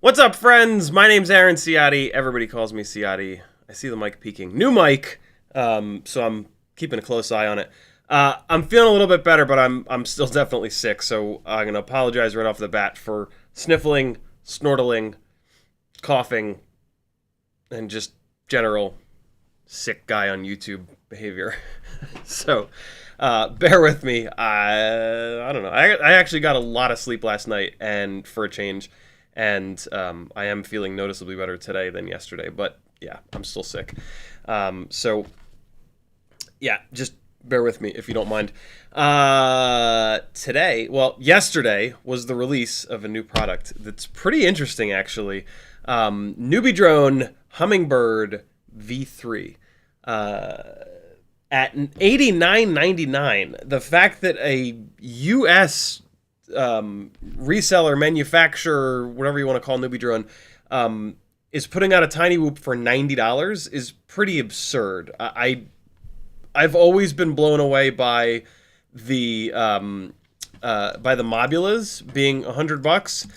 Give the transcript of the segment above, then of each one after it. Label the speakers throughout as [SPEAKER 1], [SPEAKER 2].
[SPEAKER 1] What's up, friends? My name's Aaron Ciotti. Everybody calls me Ciotti. I see the mic peaking. New mic, so I'm keeping a close eye on it. I'm feeling a little bit better, but I'm still definitely sick, so I'm going to apologize right off the bat for sniffling, snortling, coughing, and just general sick guy on YouTube behavior. So bear with me. I don't know. I actually got a lot of sleep last night, and for a change. And I am feeling noticeably better today than yesterday, but yeah, I'm still sick. So yeah, just bear with me if you don't mind. Yesterday was the release of a new product that's pretty interesting, actually. NBD Hummingbird V3 at $89.99. The fact that a U.S. reseller, manufacturer, whatever you want to call NBD is putting out a TinyWhoop for $90 is pretty absurd. I've always been blown away by the Mobulas being $100,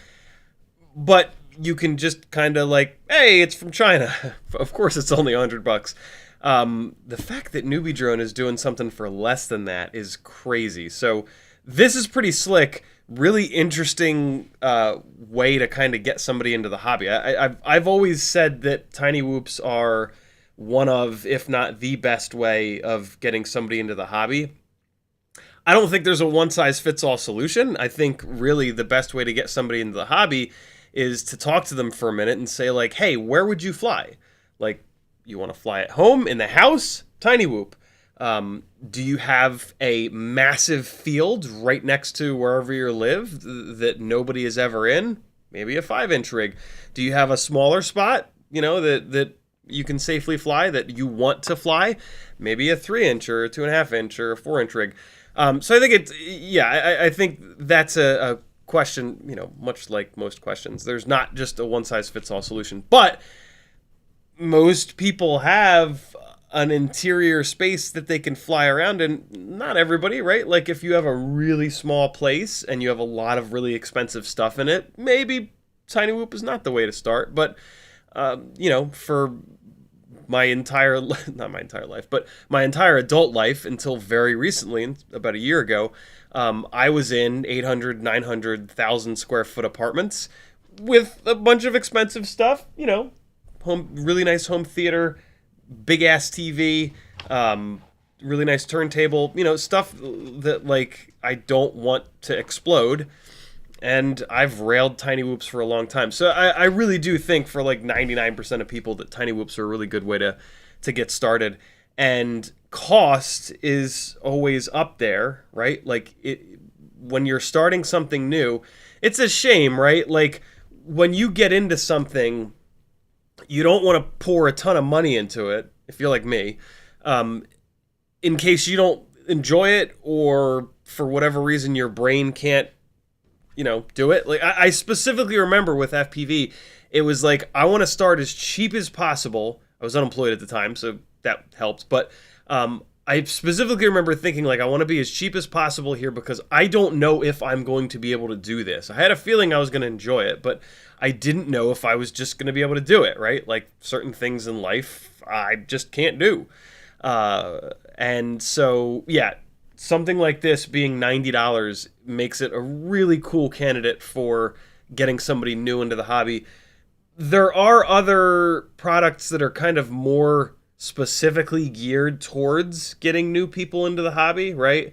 [SPEAKER 1] but you can just kind of like, hey, it's from China. Of course, it's only $100. The fact that NBD is doing something for less than that is crazy. So this is pretty slick really interesting way to kind of get somebody into the hobby. I've always said that TinyWhoops are one of, if not the best way of getting somebody into the hobby. I don't think there's a one-size-fits-all solution. I think really the best way to get somebody into the hobby is to talk to them for a minute and say, like, hey, where would you fly? Like, you want to fly at home, in the house? TinyWhoop. Do you have a massive field right next to wherever you live that nobody is ever in? Maybe a 5-inch rig. Do you have a smaller spot, that you can safely fly, that you want to fly? Maybe a 3-inch or a 2.5-inch or a 4-inch rig. So I think I think that's a question, much like most questions. There's not just a one-size-fits-all solution. But most people have an interior space that they can fly around in. Not everybody, right? Like if you have a really small place and you have a lot of really expensive stuff in it, maybe TinyWhoop is not the way to start. But, for my entire, not my entire life, but my entire adult life until very recently, about a year ago, I was in 800, 900, 1,000 square foot apartments with a bunch of expensive stuff, really nice home theater, big ass TV, really nice turntable, stuff that like I don't want to explode. And I've railed TinyWhoops for a long time. So I really do think for like 99% of people that TinyWhoops are a really good way to get started. And cost is always up there, right? Like when you're starting something new, it's a shame, right? Like when you get into something, you don't want to pour a ton of money into it, if you're like me, in case you don't enjoy it or for whatever reason your brain can't do it. Like I specifically remember with FPV, it was like, I want to start as cheap as possible. I was unemployed at the time, so that helped. But I specifically remember thinking like, I want to be as cheap as possible here because I don't know if I'm going to be able to do this. I had a feeling I was going to enjoy it, but I didn't know if I was just going to be able to do it, right? Like certain things in life, I just can't do. And so, yeah, something like this being $90 makes it a really cool candidate for getting somebody new into the hobby. There are other products that are kind of more specifically geared towards getting new people into the hobby, right?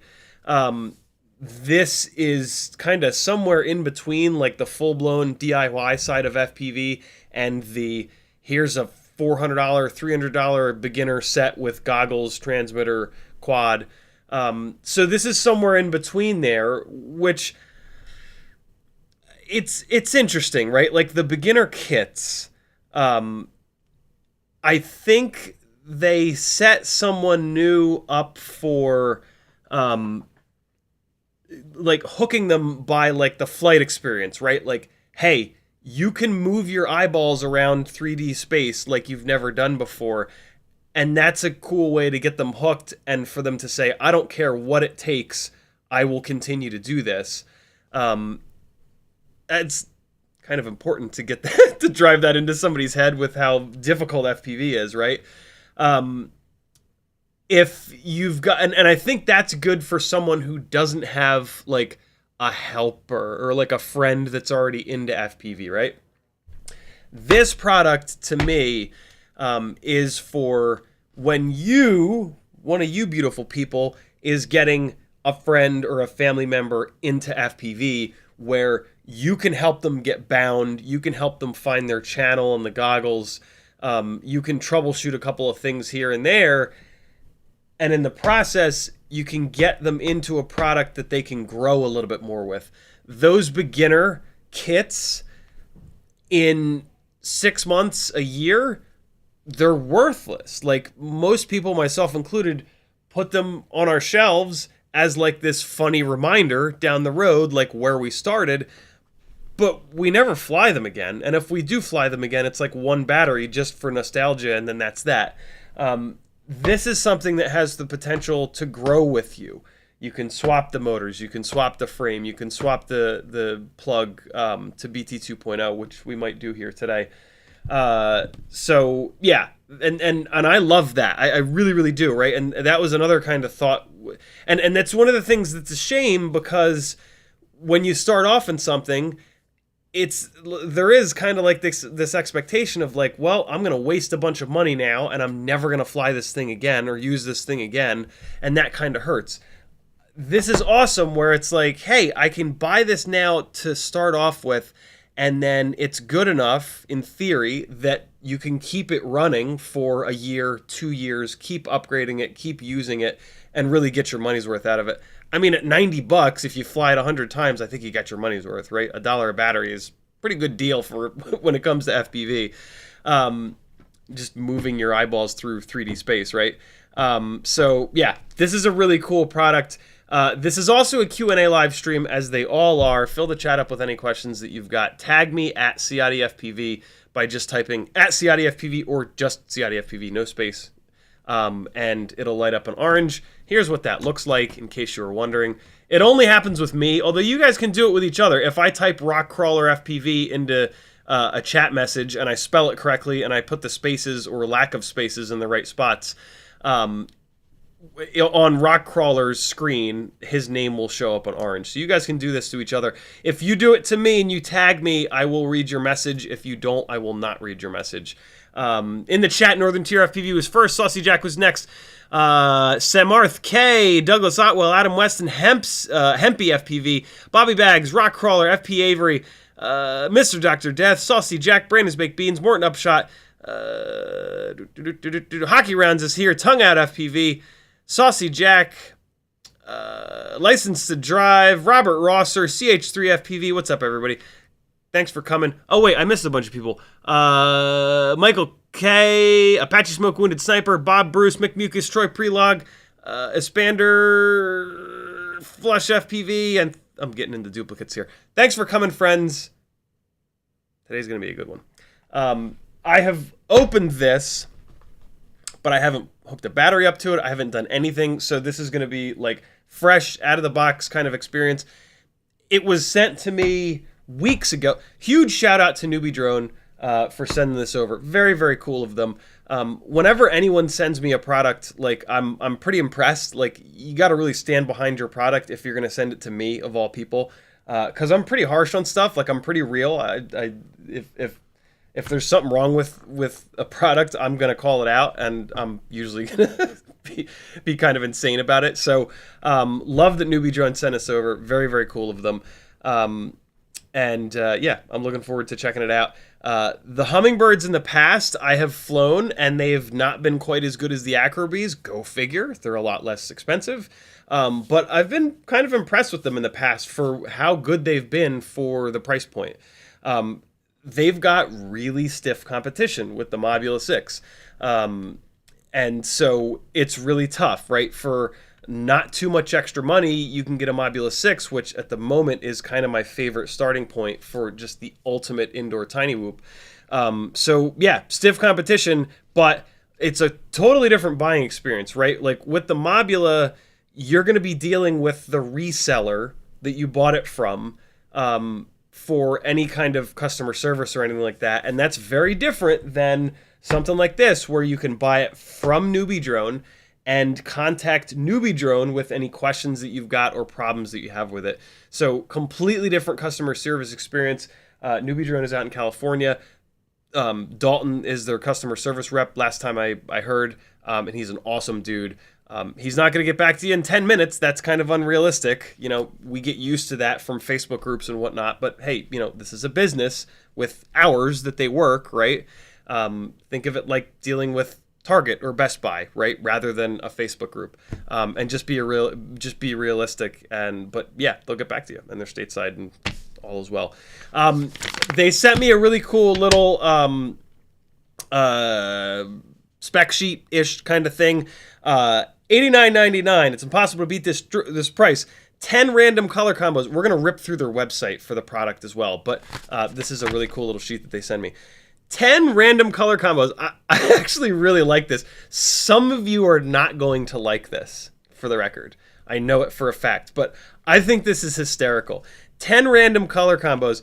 [SPEAKER 1] This is kind of somewhere in between like the full-blown DIY side of FPV and the here's a $400, $300 beginner set with goggles, transmitter, quad. So this is somewhere in between there, which it's interesting, right? Like the beginner kits, I think they set someone new up for like hooking them by like the flight experience, right? Like, hey, you can move your eyeballs around 3D space like you've never done before. And that's a cool way to get them hooked and for them to say, I don't care what it takes, I will continue to do this. It's kind of important to get that, to drive that into somebody's head with how difficult FPV is, right? If you've got, and I think that's good for someone who doesn't have like a helper or like a friend that's already into FPV, right? This product to me is for when one of you beautiful people is getting a friend or a family member into FPV, where you can help them get bound, you can help them find their channel on the goggles, you can troubleshoot a couple of things here and there, and in the process, you can get them into a product that they can grow a little bit more with. Those beginner kits, in 6 months, a year, they're worthless. Like most people, myself included, put them on our shelves as like this funny reminder down the road, like where we started, but we never fly them again. And if we do fly them again, it's like one battery just for nostalgia, and then that's that. This is something that has the potential to grow with you. You can swap the motors, you can swap the frame, you can swap the plug to BT 2.0, which we might do here today. So yeah, and I love that. I really, really do, right? And that was another kind of thought. And that's one of the things that's a shame, because when you start off in something, there is kind of like this expectation of like, well, I'm going to waste a bunch of money now and I'm never going to fly this thing again or use this thing again. And that kind of hurts. This is awesome where it's like, hey, I can buy this now to start off with, and then it's good enough in theory that you can keep it running for a year, 2 years, keep upgrading it, keep using it, and really get your money's worth out of it. I mean, at $90, if you fly it 100 times, I think you got your money's worth, right? $1 a battery is a pretty good deal for when it comes to FPV. Just moving your eyeballs through 3D space, right? So yeah, this is a really cool product. This is also a Q&A live stream, as they all are. Fill the chat up with any questions that you've got. Tag me at CiottiFPV by just typing at CiottiFPV or just CiottiFPV, no space. And it'll light up in orange. Here's what that looks like, in case you were wondering. It only happens with me, although you guys can do it with each other. If I type rock crawler FPV into a chat message and I spell it correctly and I put the spaces or lack of spaces in the right spots, on Rockcrawler's screen, his name will show up on orange. So you guys can do this to each other. If you do it to me and you tag me, I will read your message. If you don't, I will not read your message. In the chat, Northern Tier FPV was first. Saucy Jack was next. Samarth K, Douglas Otwell, Adam Weston, Hempy FPV, Bobby Bags, Rockcrawler, FP Avery, Mr. Dr. Death, Saucy Jack, Brandon's Baked Beans, Morton Upshot, Hockey Rounds is here, Tongue Out FPV, Saucy Jack, License to Drive, Robert Rosser, CH3 FPV. What's up, everybody? Thanks for coming. Oh, wait, I missed a bunch of people. Michael K, Apache Smoke Wounded Sniper, Bob Bruce, Mick Mucus, Troy Prelog, Espander, Flush FPV, and I'm getting into duplicates here. Thanks for coming, friends. Today's going to be a good one. I have opened this, but I haven't hooked a battery up to it. I haven't done anything, so this is going to be like fresh, out-of-the-box kind of experience. It was sent to me weeks ago. Huge shout-out to Newbie Drone for sending this over. Very, very cool of them. Whenever anyone sends me a product, like I'm pretty impressed. Like, you got to really stand behind your product if you're going to send it to me, of all people, because I'm pretty harsh on stuff. Like, I'm pretty real. If there's something wrong with a product, I'm going to call it out, and I'm usually going to be kind of insane about it. So love that Newbie Drone sent us over. Very, very cool of them. Yeah, I'm looking forward to checking it out. The Hummingbirds in the past I have flown, and they have not been quite as good as the Acrobees. Go figure. They're a lot less expensive. But I've been kind of impressed with them in the past for how good they've been for the price point. They've got really stiff competition with the Mobula 6. And so it's really tough, right? For not too much extra money, you can get a Mobula 6, which at the moment is kind of my favorite starting point for just the ultimate indoor TinyWhoop. So yeah, stiff competition, but it's a totally different buying experience, right? Like with the Mobula, you're going to be dealing with the reseller that you bought it from, for any kind of customer service or anything like that. And that's very different than something like this, where you can buy it from Newbie Drone and contact Newbie Drone with any questions that you've got or problems that you have with it. So completely different customer service experience. Newbie Drone is out in California. Dalton is their customer service rep last time I heard, and he's an awesome dude. He's not going to get back to you in 10 minutes. That's kind of unrealistic. You know, we get used to that from Facebook groups and whatnot. But hey, you know, this is a business with hours that they work, right? Think of it like dealing with Target or Best Buy, right? Rather than a Facebook group. And just be realistic. But yeah, they'll get back to you, and they're stateside and all as well. They sent me a really cool little spec sheet-ish kind of thing. $89.99. It's impossible to beat this price. 10 random color combos. We're going to rip through their website for the product as well, but this is a really cool little sheet that they send me. 10 random color combos. I actually really like this. Some of you are not going to like this, for the record. I know it for a fact, but I think this is hysterical. 10 random color combos.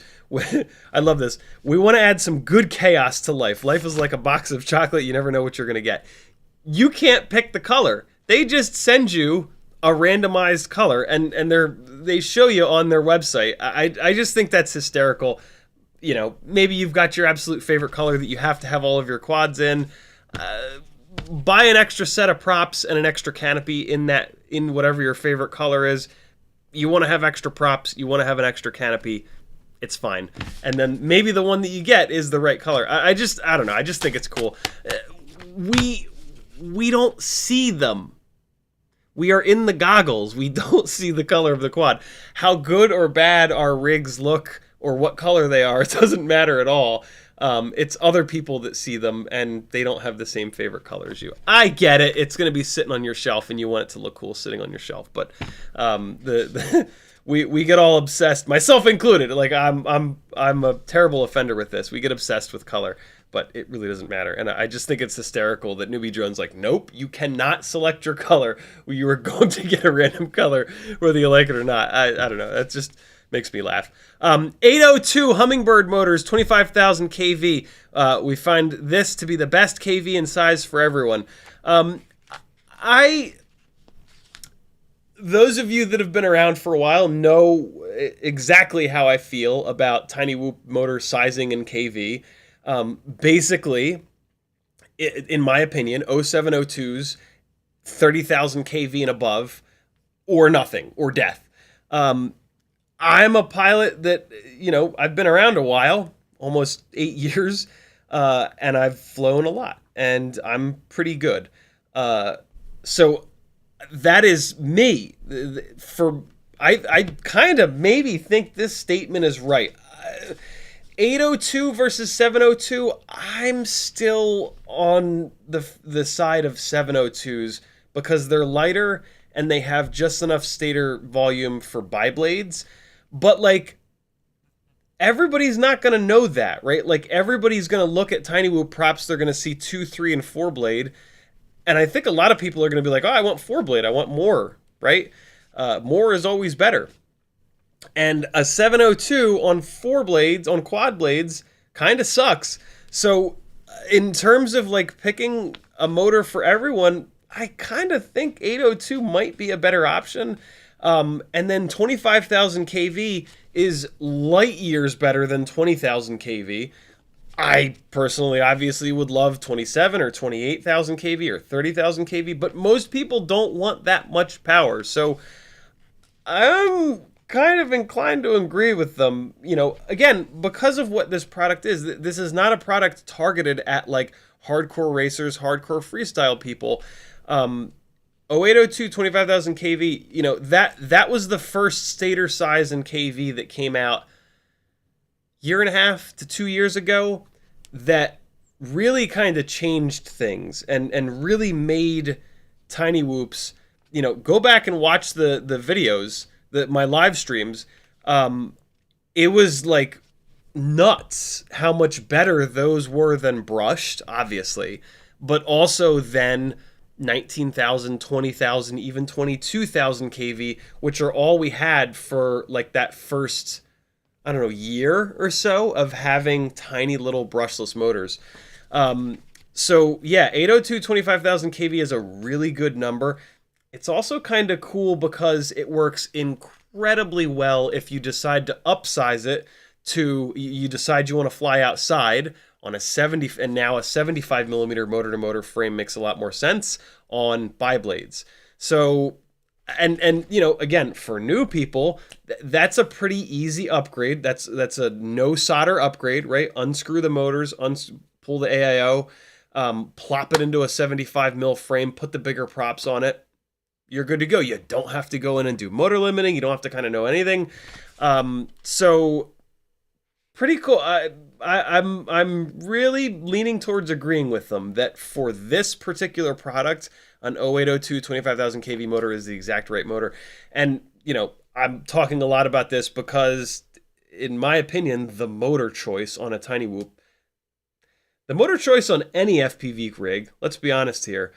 [SPEAKER 1] I love this. We want to add some good chaos to life. Life is like a box of chocolate. You never know what you're going to get. You can't pick the color. They just send you a randomized color, and they show you on their website. I just think that's hysterical. You know, maybe you've got your absolute favorite color that you have to have all of your quads in. Buy an extra set of props and an extra canopy in whatever your favorite color is. You want to have extra props, you want to have an extra canopy, it's fine. And then maybe the one that you get is the right color. I don't know. I just think it's cool. We don't see them. We are in the goggles. We don't see the color of the quad. How good or bad our rigs look or what color they are, it doesn't matter at all. It's other people that see them, and they don't have the same favorite color as you. I get it. It's going to be sitting on your shelf, and you want it to look cool sitting on your shelf. But we get all obsessed, myself included. Like I'm a terrible offender with this. We get obsessed with color, but it really doesn't matter. And I just think it's hysterical that Newbie Drone's like, nope, you cannot select your color. You are going to get a random color, whether you like it or not. I don't know. That's just makes me laugh. 802 Hummingbird motors, 25,000 kV. We find this to be the best kV in size for everyone. Those of you that have been around for a while know exactly how I feel about TinyWhoop motor sizing and kV. Basically, in my opinion, 0702s, 30,000 kV and above, or nothing, or death. I'm a pilot that, you know, I've been around a while, almost 8 years, and I've flown a lot, and I'm pretty good. So that is me. I kind of maybe think this statement is right. 802 versus 702, I'm still on the side of 702s because they're lighter and they have just enough stator volume for biblades. But, like, everybody's not going to know that, right? Like, everybody's going to look at TinyWhoop props. They're going to see 2, 3, and 4 blade. And I think a lot of people are going to be like, oh, I want 4 blade. I want more, right? More is always better. And a 702 on 4 blades, on quad blades, kind of sucks. So, in terms of, like, picking a motor for everyone, I kind of think 802 might be a better option. And then 25,000 kV is light years better than 20,000 kV. I personally obviously would love 27 or 28,000 kV or 30,000 kV, but most people don't want that much power. So I'm kind of inclined to agree with them. You know, again, because of what this product is, this is not a product targeted at like hardcore racers, hardcore freestyle people. 0802 25,000 kV, you know, that was the first stator size in kV that came out 1.5 to 2 years ago that really kind of changed things and really made TinyWhoops, you know, go back and watch the videos, my live streams. It was like nuts how much better those were than brushed, obviously, but also than 19,000, 20,000, even 22,000 kV, which are all we had for like that first, I don't know, year or so of having tiny little brushless motors. So yeah, 802 25,000 kV is a really good number. It's also kind of cool because it works incredibly well if you decide to upsize it to, you decide you want to fly outside on a 70, and now a 75 millimeter motor-to-motor frame makes a lot more sense on biblades. So, and you know, again, for new people, that's a pretty easy upgrade. That's a no solder upgrade, right? Unscrew the motors, pull the AIO, plop it into a 75 mil frame, put the bigger props on it. You're good to go. You don't have to go in and do motor limiting. You don't have to kind of know anything. So pretty cool. I'm really leaning towards agreeing with them that for this particular product, an 0802 25,000 kV motor is the exact right motor. And, you know, I'm talking a lot about this because, in my opinion, the motor choice on a TinyWhoop, the motor choice on any FPV rig, let's be honest here,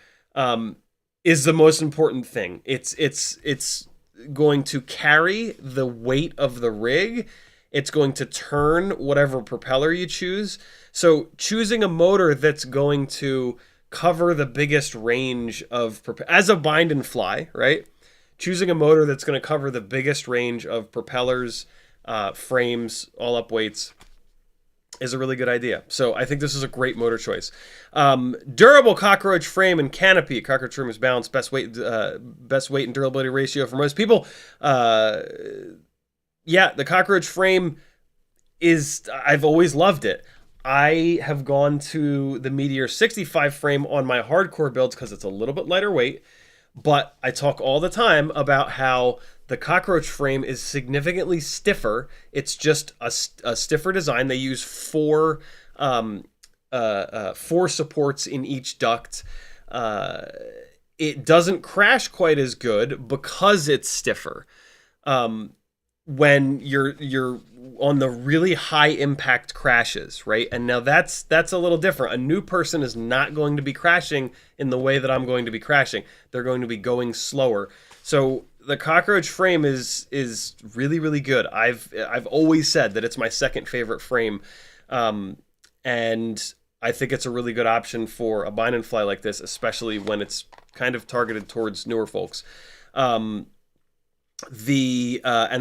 [SPEAKER 1] is the most important thing. It's going to carry the weight of the rig. It's going to turn whatever propeller you choose. So choosing a motor that's going to cover the biggest range of, as a bind and fly, right? choosing a motor that's going to cover the biggest range of propellers, frames, all up weights is a really good idea. So I think this is a great motor choice. Durable cockroach frame and canopy. Cockroach frame is balanced, best weight and durability ratio for most people. Yeah, the cockroach frame is, I've always loved it. I have gone to the Meteor 65 frame on my hardcore builds because it's a little bit lighter weight, but I talk all the time about how the cockroach frame is significantly stiffer. It's just a stiffer design. They use four supports in each duct. It doesn't crash quite as good because it's stiffer. When you're on the really high impact crashes, right? And now that's a little different. A new person is not going to be crashing in the way that I'm going to be crashing. They're going to be going slower. So the cockroach frame is really, really good. I've always said that it's my second favorite frame, and I think it's a really good option for a bind and fly like this, especially when it's kind of targeted towards newer folks. And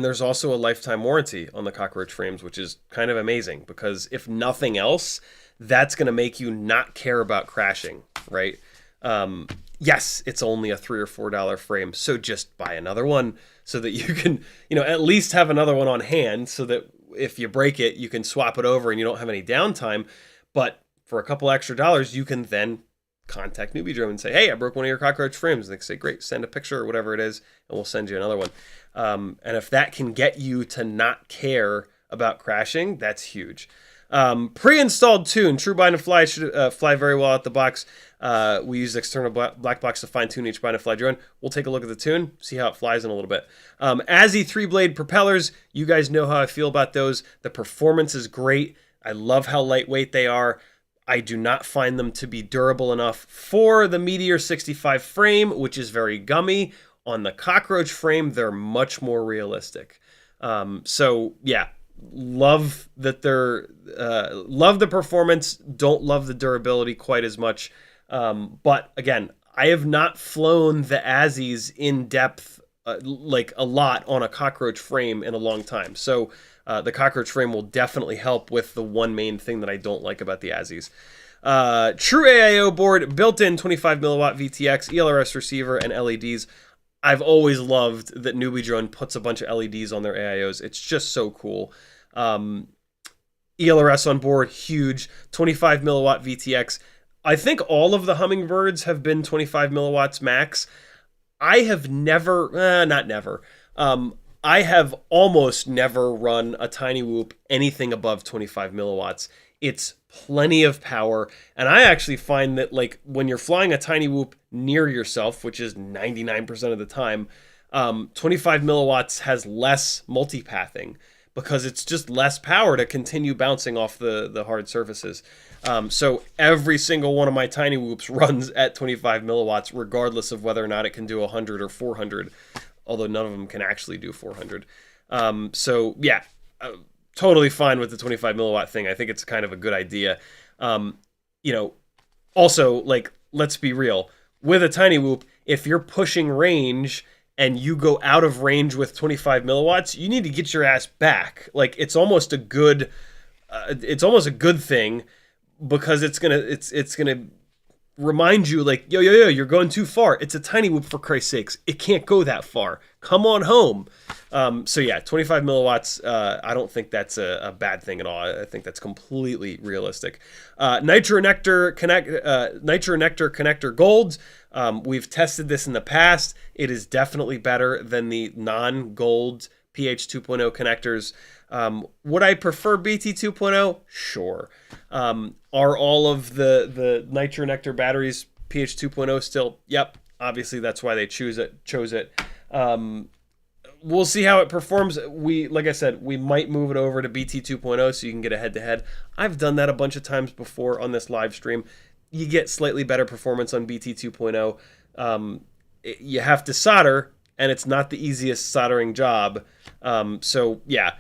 [SPEAKER 1] there's also a lifetime warranty on the cockroach frames, which is kind of amazing because if nothing else, that's going to make you not care about crashing, right? Yes, it's only a $3 or $4 frame, so just buy another one so that you can, at least have another one on hand so that if you break it, you can swap it over and you don't have any downtime. But for a couple extra dollars, you can then contact Newbie Drone and say, hey, I broke one of your cockroach frames. And they say, great, send a picture or whatever it is, and we'll send you another one. And if that can get you to not care about crashing, that's huge. Pre-installed tune. True bind and fly should fly very well out the box. We use external black box to fine-tune each bind and fly drone. We'll take a look at the tune, see how it flies in a little bit. ASI 3-blade propellers. You guys know how I feel about those. The performance is great. I love how lightweight they are. I do not find them to be durable enough for the Meteor 65 frame, which is very gummy. On the cockroach frame, they're much more realistic. So yeah, love that they're love the performance. Don't love the durability quite as much. But again, I have not flown the ASIs in depth like a lot on a cockroach frame in a long time. So the cockroach frame will definitely help with the one main thing that I don't like about the ASIs. True AIO board, built-in 25 milliwatt VTX, ELRS receiver, and LEDs. I've always loved that Newbie Drone puts a bunch of LEDs on their AIOs. It's just so cool. ELRS on board, huge. 25 milliwatt VTX. I think all of the Hummingbirds have been 25 milliwatts max. I have never, not never, I have almost never run a TinyWhoop anything above 25 milliwatts. It's plenty of power, and I actually find that like when you're flying a TinyWhoop near yourself, which is 99% of the time, 25 milliwatts has less multipathing because it's just less power to continue bouncing off the hard surfaces. So every single one of my TinyWhoops runs at 25 milliwatts, regardless of whether or not it can do 100 or 400. Although none of them can actually do 400. So yeah, totally fine with the 25 milliwatt thing. I think it's kind of a good idea. Also, like, let's be real. With a TinyWhoop, if you're pushing range and you go out of range with 25 milliwatts, you need to get your ass back. Like, it's almost a good thing because it's gonna remind you, like, yo, you're going too far. It's a TinyWhoop, for Christ's sakes. It can't go that far. Come on home. So yeah, 25 milliwatts, I don't think that's a bad thing at all. I think that's completely realistic. Nitro Nectar connector golds. We've tested this in the past. It is definitely better than the non-gold PH 2.0 connectors. Would I prefer BT 2.0? Sure. Are all of the Nitro Nectar batteries PH 2.0 still? Yep. Obviously, that's why they chose it. We'll see how it performs. Like I said, we might move it over to BT 2.0 so you can get a head-to-head. I've done that a bunch of times before on this live stream. You get slightly better performance on BT 2.0. You have to solder, and it's not the easiest soldering job. So yeah,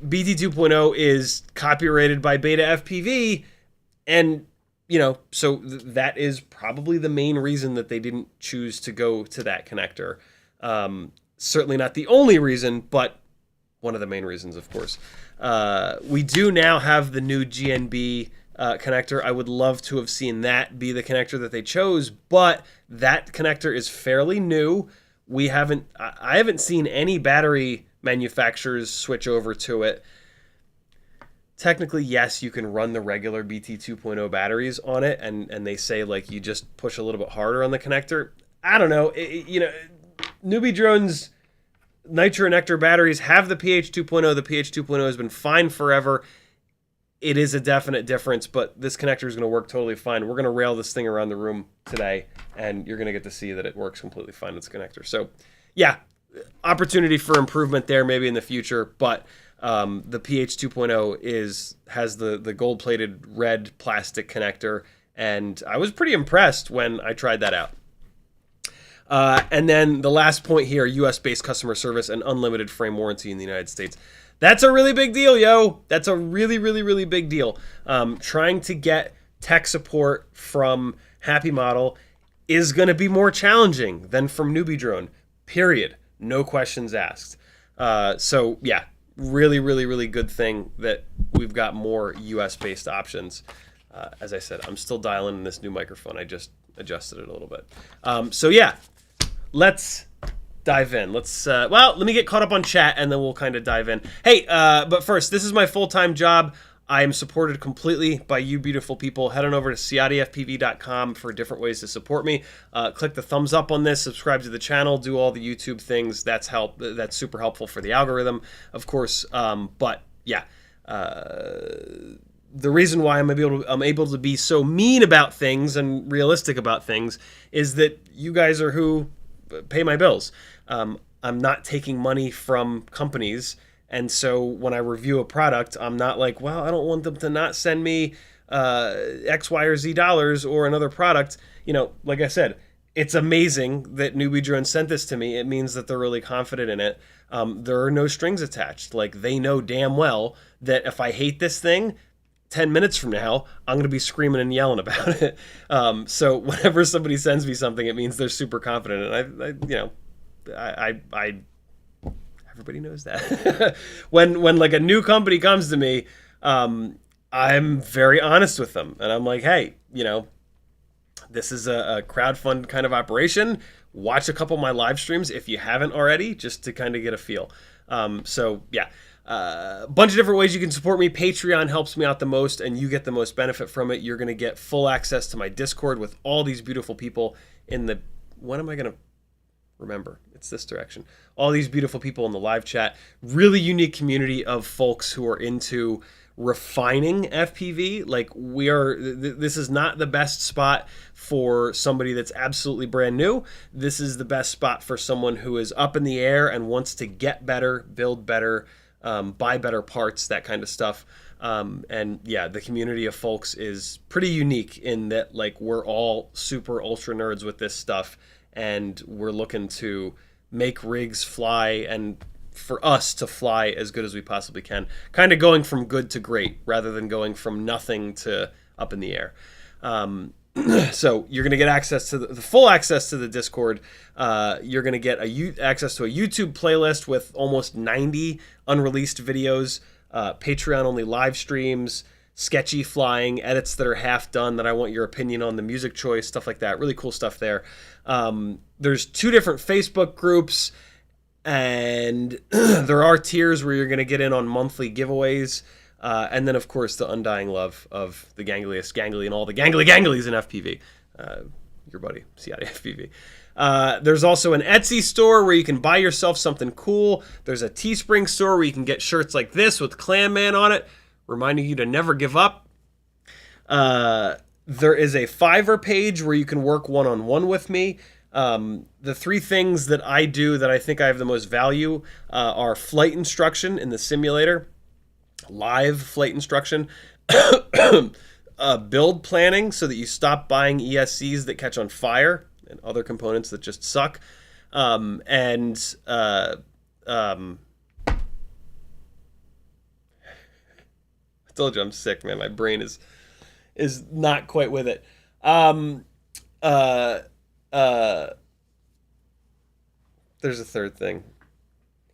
[SPEAKER 1] BT 2.0 is copyrighted by Betaflight, and so that is probably the main reason that they didn't choose to go to that connector. Certainly not the only reason, but one of the main reasons, of course. We do now have the new GNB connector. I would love to have seen that be the connector that they chose, but that connector is fairly new. I haven't seen any battery manufacturers switch over to it. Technically, yes, you can run the regular BT 2.0 batteries on it, and they say like you just push a little bit harder on the connector. I don't know. Newbie Drone's Nitro Nectar batteries have the PH 2.0. The PH 2.0 has been fine forever. It is a definite difference, but this connector is going to work totally fine. We're going to rail this thing around the room today, and you're going to get to see that it works completely fine with this connector. So, yeah, opportunity for improvement there maybe in the future, but the PH 2.0 has the gold-plated red plastic connector, and I was pretty impressed when I tried that out. And then the last point here, US-based customer service and unlimited frame warranty in the United States. That's a really big deal, yo. That's a really, really, really big deal. Trying to get tech support from Happy Model is going to be more challenging than from Newbie Drone, period. No questions asked. So, yeah, really, really, really good thing that we've got more US-based options. As I said, I'm still dialing in this new microphone. I just adjusted it a little bit. So, yeah. Let's dive in. Let me get caught up on chat and then we'll kind of dive in. Hey, but first, this is my full-time job. I am supported completely by you beautiful people. Head on over to CiottiFPV.com for different ways to support me. Click the thumbs up on this, subscribe to the channel, do all the YouTube things. That's super helpful for the algorithm, of course. But yeah, the reason why I'm able to be so mean about things and realistic about things is that you guys are who pay my bills. I'm not taking money from companies, and so when I review a product, I'm not like, well, I don't want them to not send me X, Y, or Z dollars or another product. Like I said, it's amazing that Newbie Drone sent this to me. It means that they're really confident in it. There are no strings attached. Like, they know damn well that if I hate this thing, 10 minutes from now, I'm going to be screaming and yelling about it. So whenever somebody sends me something, it means they're super confident. And I everybody knows that. when like a new company comes to me, I'm very honest with them. And I'm like, hey, this is a crowdfund kind of operation. Watch a couple of my live streams if you haven't already, just to kind of get a feel. So yeah. A bunch of different ways you can support me. Patreon helps me out the most, and you get the most benefit from it. You're going to get full access to my Discord with all these beautiful people in the... When am I going to remember? It's this direction. All these beautiful people in the live chat. Really unique community of folks who are into refining FPV. Like, this is not the best spot for somebody that's absolutely brand new. This is the best spot for someone who is up in the air and wants to get better, build better, buy better parts, that kind of stuff. And yeah, the community of folks is pretty unique in that, like, we're all super ultra nerds with this stuff, and we're looking to make rigs fly and for us to fly as good as we possibly can. Kind of going from good to great rather than going from nothing to up in the air. So you're going to get access to the full access to the Discord. You're going to get access to a YouTube playlist with almost 90 unreleased videos, Patreon-only live streams, sketchy flying, edits that are half done that I want your opinion on, the music choice, stuff like that. Really cool stuff there. There's 2 different Facebook groups, and there are tiers where you're going to get in on monthly giveaways. And then, of course, the undying love of the gangliest gangly and all the ganglies in FPV. Your buddy, CiottiFPV. There's also an Etsy store where you can buy yourself something cool. There's a Teespring store where you can get shirts like this with Clam Man on it, reminding you to never give up. There is a Fiverr page where you can work one-on-one with me. The 3 things that I do that I think I have the most value are flight instruction in the simulator, live flight instruction, build planning so that you stop buying ESCs that catch on fire and other components that just suck, and I told you I'm sick, man. My brain is not quite with it. There's a third thing.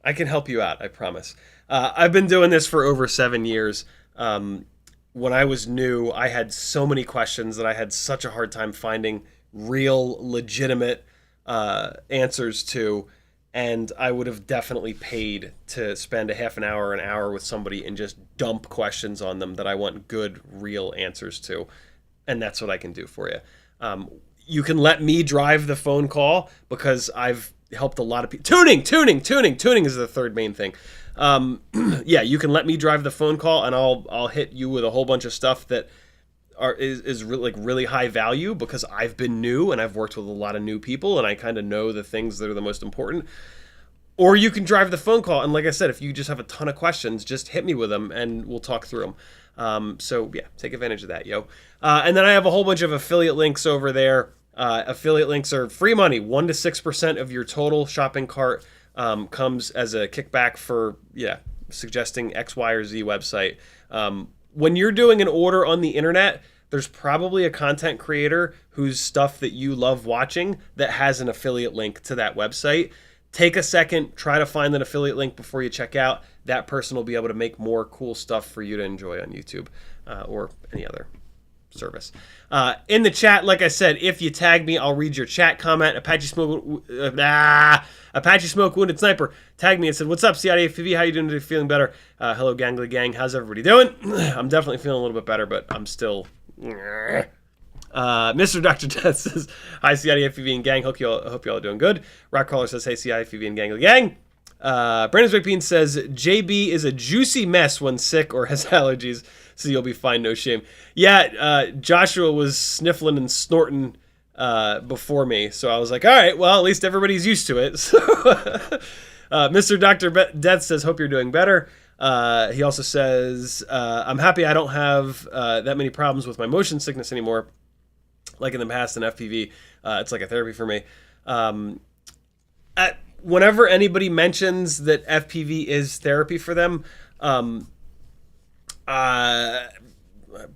[SPEAKER 1] I can help you out, I promise. I've been doing this for over 7 years. When I was new, I had so many questions that I had such a hard time finding real, legitimate answers to, and I would have definitely paid to spend a half an hour with somebody and just dump questions on them that I want good, real answers to, and that's what I can do for you. You can let me drive the phone call because I've helped a lot of people. Tuning is the third main thing. Yeah, you can let me drive the phone call, and I'll hit you with a whole bunch of stuff that is really high value because I've been new and I've worked with a lot of new people and I kind of know the things that are the most important. Or you can drive the phone call, and like I said, if you just have a ton of questions, just hit me with them and we'll talk through them. So yeah, take advantage of that, yo. And then I have a whole bunch of affiliate links over there. Affiliate links are free money. 1 to 6% of your total shopping cart comes as a kickback for suggesting X, Y, or Z website. When you're doing an order on the internet, there's probably a content creator whose stuff that you love watching that has an affiliate link to that website. Take a second, try to find an affiliate link before you check out. That person will be able to make more cool stuff for you to enjoy on YouTube or any other service. In the chat, like I said, if you tag me, I'll read your chat comment. Apache Smoke Wounded Sniper tagged me and said, "What's up, CiottiFPV? How you doing today? Feeling better? Hello, gangly gang. How's everybody doing?" I'm definitely feeling a little bit better, but I'm still. Mr. Dr. Death says, "Hi, CiottiFPV and gang. Hope you all are doing good." Rockcrawler says, "Hey, CiottiFPV and gangly gang." Brandon's Big Bean says, "JB is a juicy mess when sick or has allergies, so you'll be fine, no shame." Yeah, Joshua was sniffling and snorting before me, so I was like, all right, well, at least everybody's used to it. So, Mr. Dr. Death says, "Hope you're doing better." He also says, "I'm happy I don't have that many problems with my motion sickness anymore, like in the past in FPV. It's like a therapy for me." Whenever anybody mentions that FPV is therapy for them,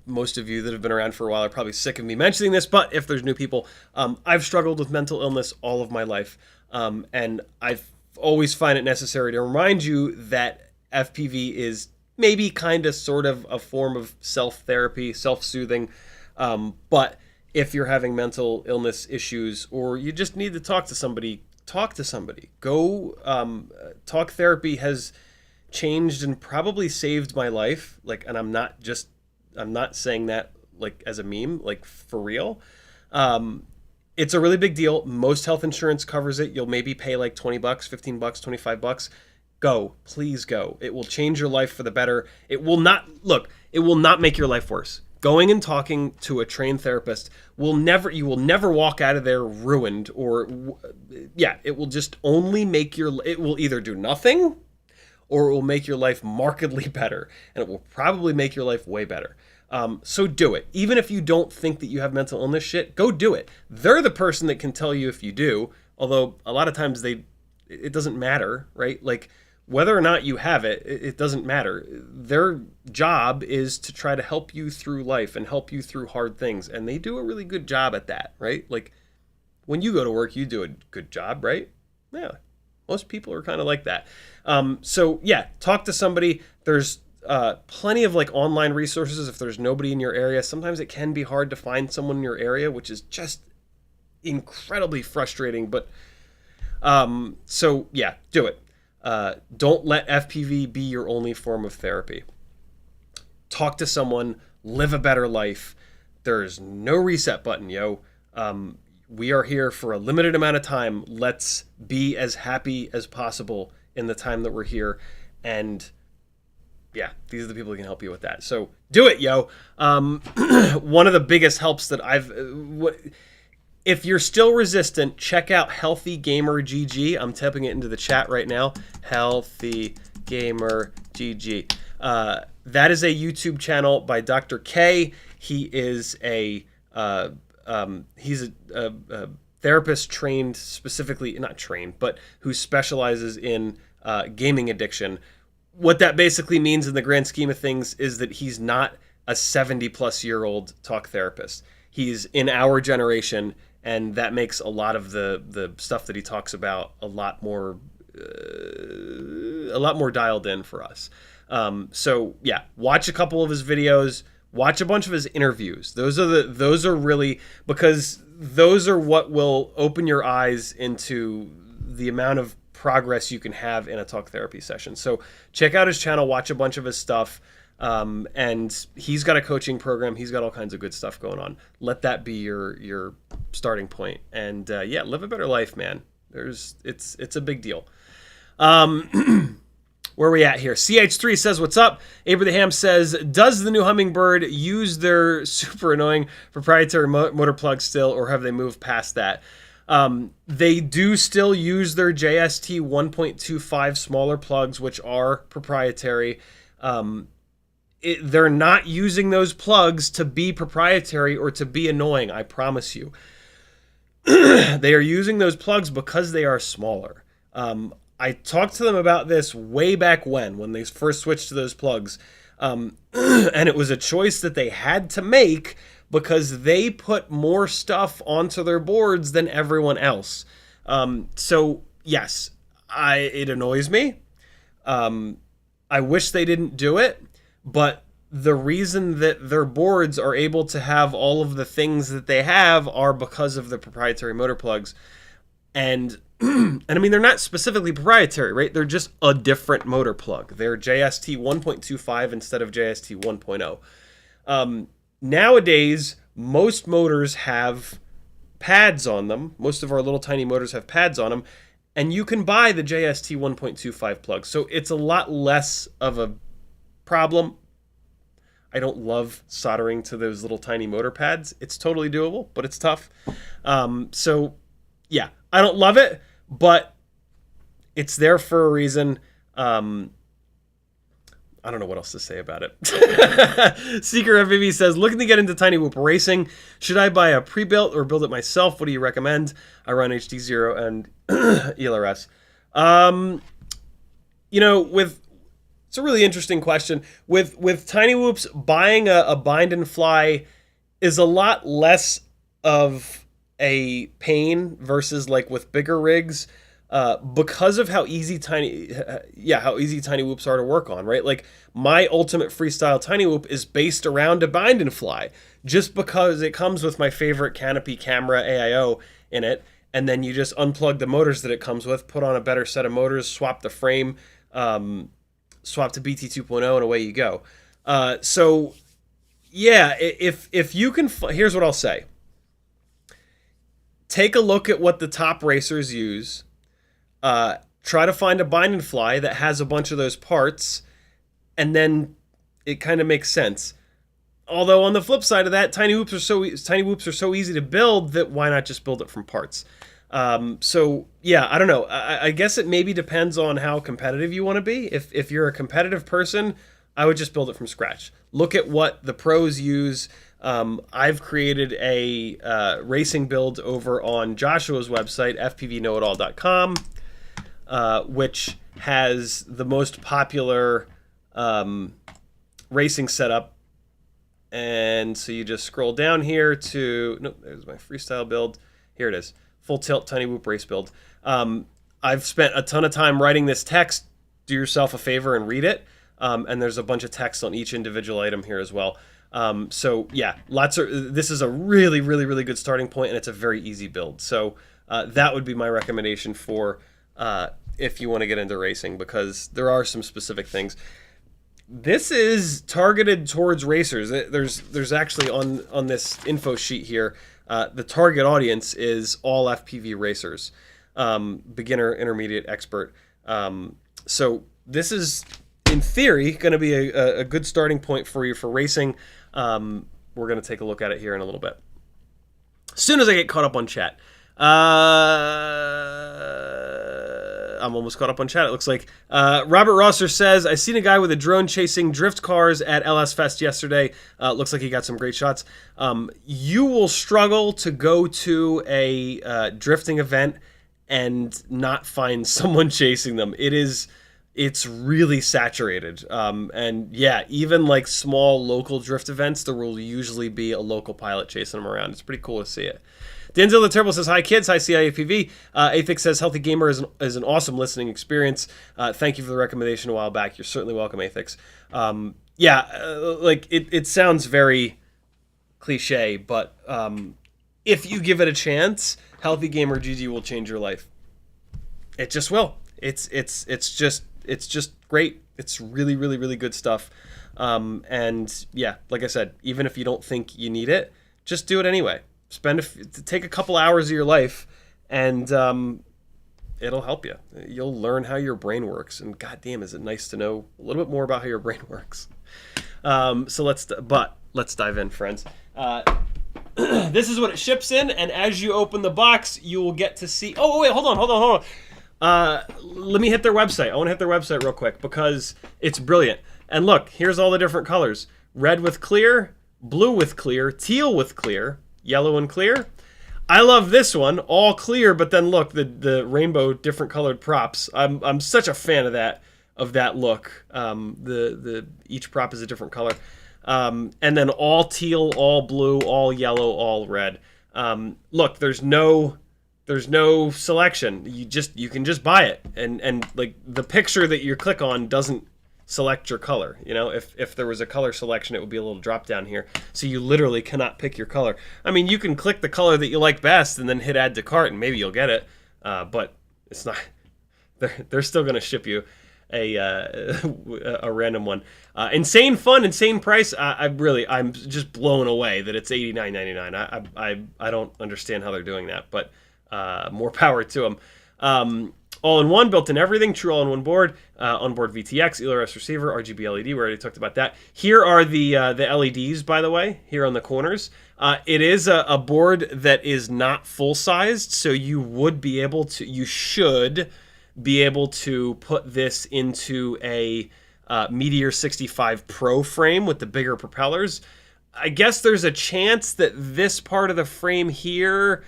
[SPEAKER 1] most of you that have been around for a while are probably sick of me mentioning this, but if there's new people, I've struggled with mental illness all of my life, and I've always find it necessary to remind you that FPV is maybe kind of sort of a form of self-therapy, self-soothing, but if you're having mental illness issues or you just need to talk to somebody, talk to somebody. Go, talk therapy has changed and probably saved my life. Like, and I'm not saying that like as a meme, like for real. It's a really big deal. Most health insurance covers it. You'll maybe pay like $20, $15, $25. Go, please go. It will change your life for the better. It will not make your life worse. Going and talking to a trained therapist you will never walk out of there ruined it will just only it will either do nothing or it will make your life markedly better, and it will probably make your life way better. So do it. Even if you don't think that you have mental illness shit, go do it. They're the person that can tell you if you do, although a lot of times it doesn't matter, right? Like, whether or not you have it, it doesn't matter. Their job is to try to help you through life and help you through hard things. And they do a really good job at that, right? Like, when you go to work, you do a good job, right? Yeah. Most people are kind of like that. So yeah, talk to somebody. There's plenty of like online resources if there's nobody in your area. Sometimes it can be hard to find someone in your area, which is just incredibly frustrating. But so yeah, do it. Don't let FPV be your only form of therapy. Talk to someone, live a better life. There's no reset button, yo. We are here for a limited amount of time. Let's be as happy as possible in the time that we're here. And yeah, these are the people who can help you with that. So do it, yo. One of the biggest helps that if you're still resistant, check out Healthy Gamer GG. I'm typing it into the chat right now. Healthy Gamer GG. That is a YouTube channel by Dr. K. He is he's a therapist trained specifically, not trained, but who specializes in gaming addiction. What that basically means in the grand scheme of things is that he's not a 70-plus-year-old talk therapist. He's in our generation, and that makes a lot of the stuff that he talks about a lot more dialed in for us. So yeah, watch a couple of his videos, watch a bunch of his interviews. Those are really, because those are what will open your eyes into the amount of progress you can have in a talk therapy session. So check out his channel, watch a bunch of his stuff. And he's got a coaching program. He's got all kinds of good stuff going on. Let that be your starting point. And yeah, live a better life, man. It's a big deal. Where are we at here? CH3 says, what's up? Abraham says, does the new Hummingbird use their super annoying proprietary motor plug still, or have they moved past that? They do still use their JST 1.25 smaller plugs, which are proprietary. They're not using those plugs to be proprietary or to be annoying, I promise you. They are using those plugs because they are smaller. I talked to them about this way back when they first switched to those plugs. And it was a choice that they had to make because they put more stuff onto their boards than everyone else. So yes, it annoys me. I wish they didn't do it, but the reason that their boards are able to have all of the things that they have are because of the proprietary motor plugs. And I mean, they're not specifically proprietary, right? They're just a different motor plug. They're JST 1.25 instead of JST 1.0. Nowadays, most motors have pads on them. Most of our little tiny motors have pads on them. And you can buy the JST 1.25 plug. So it's a lot less of a problem. I don't love soldering to those little tiny motor pads. It's totally doable, but it's tough. So yeah, I don't love it, but it's there for a reason. I don't know what else to say about it. CiottiFPV says, looking to get into TinyWhoop racing. Should I buy a pre-built or build it myself? What do you recommend? I run HD0 and ELRS. You know, it's a really interesting question. With TinyWhoops, buying a bind and fly is a lot less of a pain versus like with bigger rigs. Because of how easy TinyWhoops are to work on, right? Like my ultimate freestyle TinyWhoop is based around a bind and fly, just because it comes with my favorite canopy camera AIO in it, and then you just unplug the motors that it comes with, put on a better set of motors, swap the frame, swap to BT 2.0, and away you go. So yeah, if you can, here's what I'll say. Take a look at what the top racers use. Try to find a bind and fly that has a bunch of those parts, and then it kind of makes sense. Although on the flip side of that, TinyWhoops are so easy to build that why not just build it from parts? So yeah, I don't know. I guess it maybe depends on how competitive you want to be. If you're a competitive person, I would just build it from scratch. Look at what the pros use. I've created a racing build over on Joshua's website, fpvknowitall.com. Which has the most popular racing setup. And so you just scroll down here to, nope, there's my freestyle build. Here it is, full tilt TinyWhoop race build. I've spent a ton of time writing this text. Do yourself a favor and read it. And there's a bunch of text on each individual item here as well. So yeah, this is a really, really, really good starting point, and it's a very easy build. So that would be my recommendation for if you want to get into racing, because there are some specific things. This is targeted towards racers. There's actually on this info sheet here, the target audience is all FPV racers, beginner, intermediate, expert. So this is, in theory, going to be a good starting point for you for racing. We're going to take a look at it here in a little bit. As soon as I get caught up on chat. I'm almost caught up on chat, it looks like. Robert Rosser says, I seen a guy with a drone chasing drift cars at LS Fest yesterday. Looks like he got some great shots. You will struggle to go to a drifting event and not find someone chasing them. It's really saturated. And yeah, even like small local drift events, there will usually be a local pilot chasing them around. It's pretty cool to see it. Denzel the Turbo says, hi kids, hi CiottiFPV. Athix says, Healthy Gamer is an awesome listening experience. Thank you for the recommendation a while back. You're certainly welcome, Athix. Like it sounds very cliche, but if you give it a chance, Healthy Gamer GG will change your life. It just will. It's just great. It's really, really, really good stuff. And yeah, like I said, even if you don't think you need it, just do it anyway. Take a couple hours of your life, and it'll help you. You'll learn how your brain works, and goddamn, is it nice to know a little bit more about how your brain works. So let's dive in, friends. This is what it ships in, and as you open the box, you will get to see. Oh wait, hold on. Let me hit their website. I want to hit their website real quick because it's brilliant. And look, here's all the different colors: red with clear, blue with clear, teal with clear, yellow and clear. I love this one, all clear, but then look, the rainbow different colored props. I'm such a fan of that look. Each prop is a different color. And then all teal, all blue, all yellow, all red. Look, there's no selection. You can just buy it, and like the picture that you click on doesn't select your color. You know, if there was a color selection, it would be a little drop down here. So you literally cannot pick your color. I mean, you can click the color that you like best and then hit add to cart, and maybe you'll get it. But it's not. They're still going to ship you a random one. Insane fun, insane price. I'm just blown away that it's $89.99. I don't understand how they're doing that, but more power to them. All-in-one, built-in everything, true all-in-one board, onboard VTX, ELRS receiver, RGB LED. We already talked about that. Here are the LEDs, by the way, here on the corners. It is a board that is not full-sized, so you should be able to put this into a Meteor 65 Pro frame with the bigger propellers. I guess there's a chance that this part of the frame here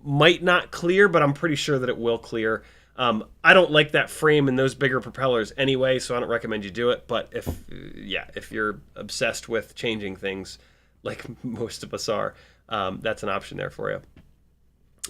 [SPEAKER 1] might not clear, but I'm pretty sure that it will clear. I don't like that frame and those bigger propellers anyway, so I don't recommend you do it. But if you're obsessed with changing things, like most of us are, that's an option there for you.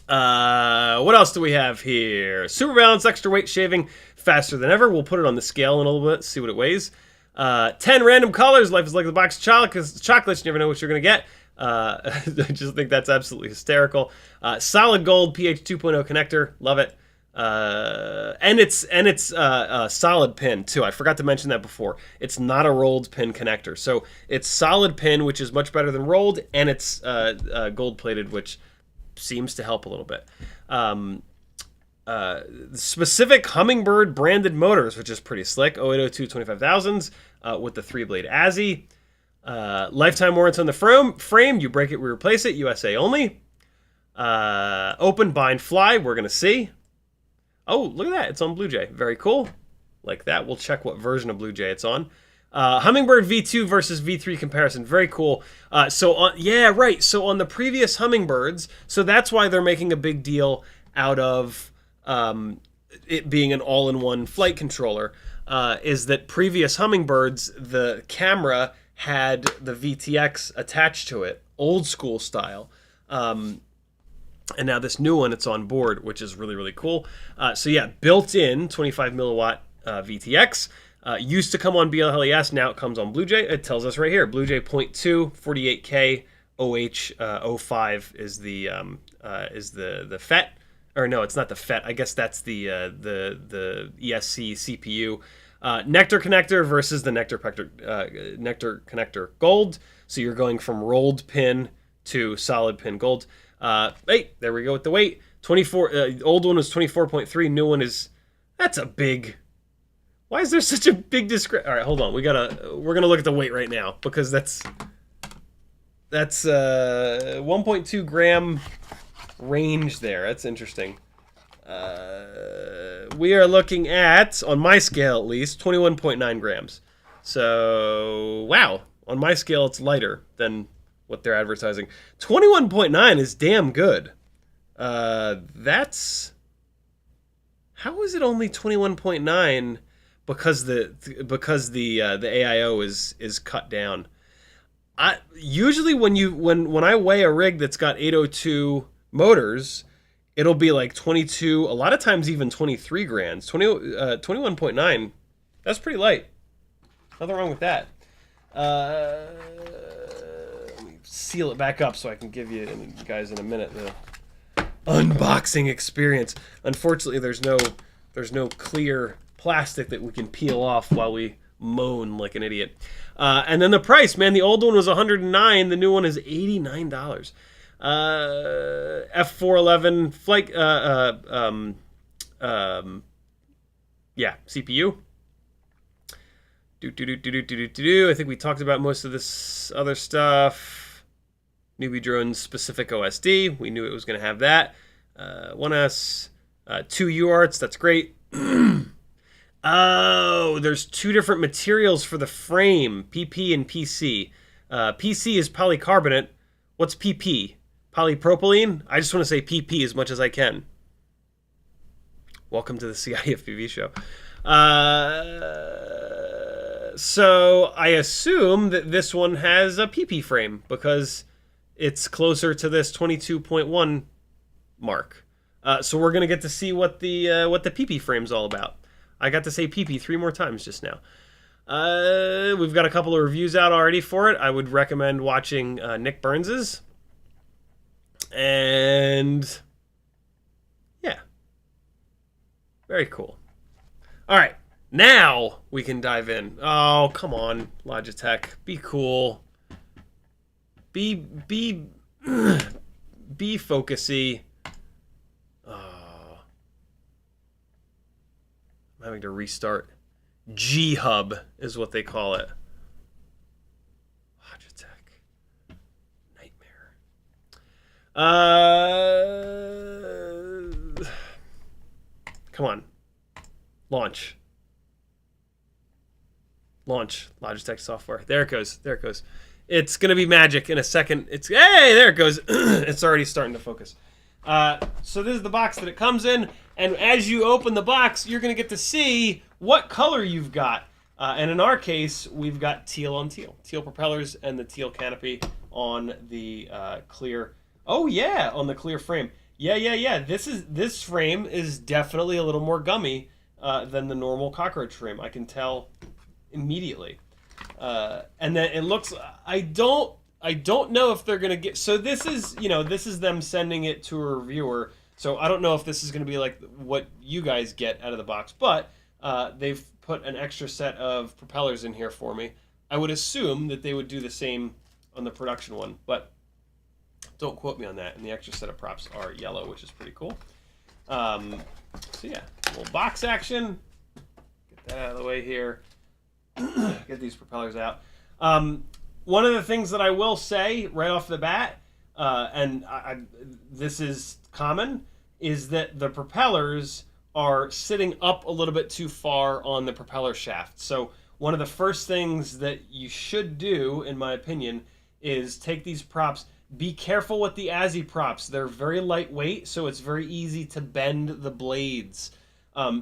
[SPEAKER 1] What else do we have here? Super balance, extra weight shaving, faster than ever. We'll put it on the scale in a little bit, see what it weighs. 10 random colors. Life is like the box of chocolates. You never know what you're going to get. I just think that's absolutely hysterical. Solid gold pH 2.0 connector. Love it. And it's solid pin too. I forgot to mention that before. It's not a rolled pin connector. So it's solid pin, which is much better than rolled, and it's gold plated, which seems to help a little bit. Specific Hummingbird branded motors, which is pretty slick. 0802 25,000s with the 3-blade ASI. Lifetime warranty on the frame. You break it, we replace it. USA only. Open, bind, fly. We're going to see. Oh, look at that. It's on Blue Jay. Very cool. Like that. We'll check what version of Blue Jay it's on. Hummingbird V2 versus V3 comparison. Very cool. So on the previous Hummingbirds, so that's why they're making a big deal out of it being an all-in-one flight controller, is that previous Hummingbirds, the camera had the VTX attached to it, old school style. And now this new one, it's on board, which is really, really cool. So yeah, built-in 25 milliwatt VTX. Used to come on BLHES, now it comes on Blue Jay. It tells us right here, Blue Jay 0.2, 48K, OH05 is the FET. Or no, it's not the FET. I guess that's the ESC CPU. Nectar connector versus the Nectar connector gold. So you're going from rolled pin to solid pin gold. Hey, there we go with the weight. 24. Old one was 24.3. New one is. That's a big. Why is there such a big discrepancy? All right, hold on. We're gonna look at the weight right now because that's 1.2 gram range there. That's interesting. We are looking at, on my scale at least, 21.9 grams. So wow, on my scale it's lighter than what they're advertising. 21.9 is damn good. That's, how is it only 21.9? Because the AIO is cut down. Usually when I weigh a rig that's got 802 motors, it'll be like 22, a lot of times even 23 grands. 21.9, that's pretty light. Nothing wrong with that. Let me seal it back up so I can give you guys in a minute the unboxing experience. Unfortunately, there's no clear plastic that we can peel off while we moan like an idiot. And then the price, man, the old one was $109, the new one is $89. F411 flight, yeah, CPU. I think we talked about most of this other stuff. Newbie drone specific OSD. We knew it was going to have that. 1S, 2 UARTs. That's great. Oh, there's 2 different materials for the frame, PP and PC. PC is polycarbonate. What's PP? Polypropylene? I just want to say PP as much as I can. Welcome to the CiottiFPV show. So I assume that this one has a PP frame because it's closer to this 22.1 mark. So we're gonna get to see what the PP frame's all about. I got to say PP 3 more times just now. We've got a couple of reviews out already for it. I would recommend watching Nick Burns's. And yeah, very cool. All right, now we can dive in. Oh, come on, Logitech, be cool. Be focusy. Oh, I'm having to restart. G-Hub is what they call it. Logitech. Nightmare. Come on. Launch. Launch Logitech software. There it goes. There it goes. It's going to be magic in a second. Hey, there it goes. It's already starting to focus. So this is the box that it comes in. And as you open the box, you're going to get to see what color you've got. And in our case, we've got teal on teal. Teal propellers and the teal canopy on the clear. Oh, yeah, on the clear frame. Yeah. This frame is definitely a little more gummy than the normal cockroach frame. I can tell immediately. And then it looks, I don't know if they're gonna get, so this is, this is them sending it to a reviewer, so I don't know if this is gonna be like what you guys get out of the box, but they've put an extra set of propellers in here for me. I would assume that they would do the same on the production one, but don't quote me on that. And the extra set of props are yellow, which is pretty cool. So yeah, a little box action. Get that out of the way here. Get these propellers out. One of the things that I will say right off the bat, and this is common, is that the propellers are sitting up a little bit too far on the propeller shaft. So one of the first things that you should do, in my opinion, is take these props. Be careful with the ASI props. They're very lightweight, so it's very easy to bend the blades.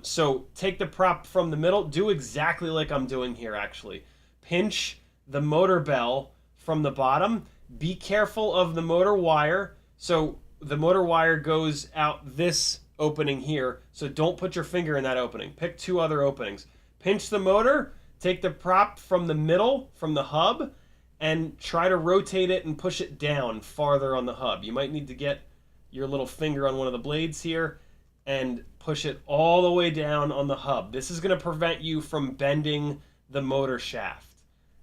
[SPEAKER 1] So take the prop from the middle. Do exactly like I'm doing here, actually. Pinch the motor bell from the bottom. Be careful of the motor wire. So the motor wire goes out this opening here. So don't put your finger in that opening. Pick 2 other openings. Pinch the motor. Take the prop from the middle, from the hub, and try to rotate it and push it down farther on the hub. You might need to get your little finger on one of the blades here and push it all the way down on the hub. This is going to prevent you from bending the motor shaft.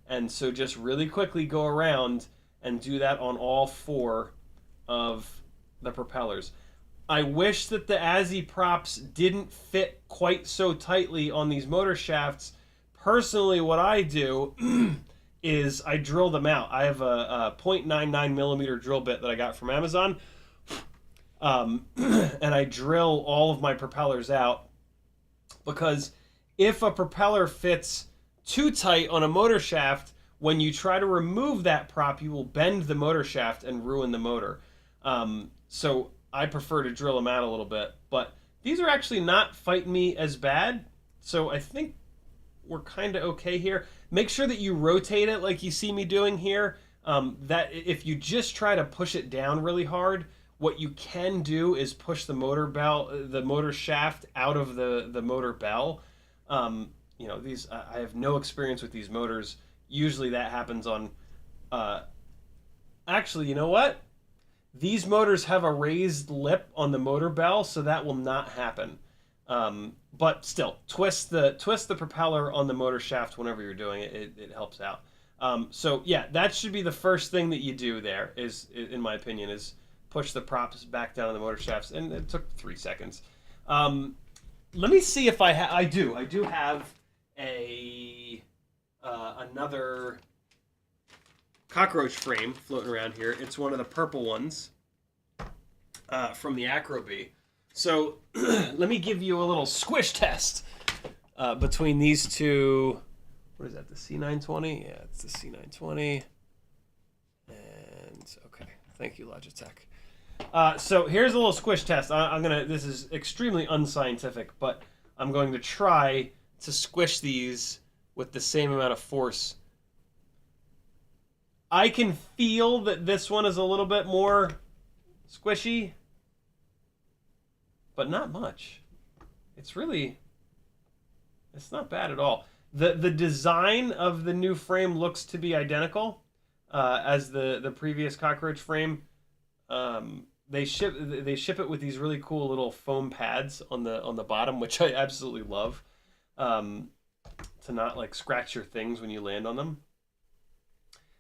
[SPEAKER 1] And so just really quickly go around and do that on all 4 of the propellers. I wish that the ASI props didn't fit quite so tightly on these motor shafts. Personally, what I do is I drill them out. I have a 0.99 millimeter drill bit that I got from Amazon. And I drill all of my propellers out, because if a propeller fits too tight on a motor shaft, when you try to remove that prop, you will bend the motor shaft and ruin the motor. So I prefer to drill them out a little bit, but these are actually not fighting me as bad. So I think we're kind of okay here. Make sure that you rotate it like you see me doing here. That if you just try to push it down really hard, What you can do is push the motor shaft out of the motor bell. You know, these I have no experience with these motors. Usually that happens on. Actually, you know what? These motors have a raised lip on the motor bell, so that will not happen. But still, twist the propeller on the motor shaft whenever you're doing it. It helps out. So yeah, that should be the first thing that you do there. Is, in my opinion, is push the props back down on the motor shafts, and it took 3 seconds. Let me see if I do have another cockroach frame floating around here. It's one of the purple ones from the Acrobee. So let me give you a little squish test between these two. What is that, the C920? Yeah, it's the C920. And okay, thank you, Logitech. So here's a little squish test. This is extremely unscientific, but I'm going to try to squish these with the same amount of force. I can feel that this one is a little bit more squishy, but not much. It's not bad at all. The design of the new frame looks to be identical as the previous cockroach frame. They ship it with these really cool little foam pads on the bottom, which I absolutely love. To not like scratch your things when you land on them.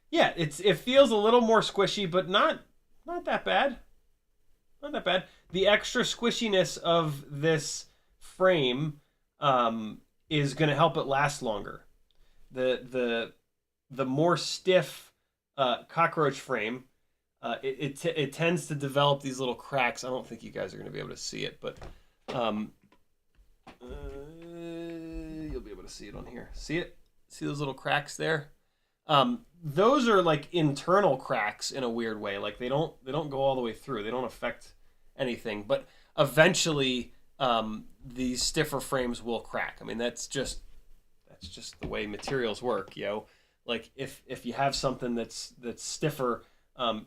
[SPEAKER 1] Yeah, it feels a little more squishy, but not that bad. Not that bad. The extra squishiness of this frame is going to help it last longer. The more stiff cockroach frame, it tends to develop these little cracks. I don't think you guys are going to be able to see it, but you'll be able to see it on here. See it? See those little cracks there? Those are like internal cracks in a weird way. Like they don't go all the way through. They don't affect anything. But eventually, these stiffer frames will crack. I mean, that's just the way materials work, yo. Like if you have something that's stiffer,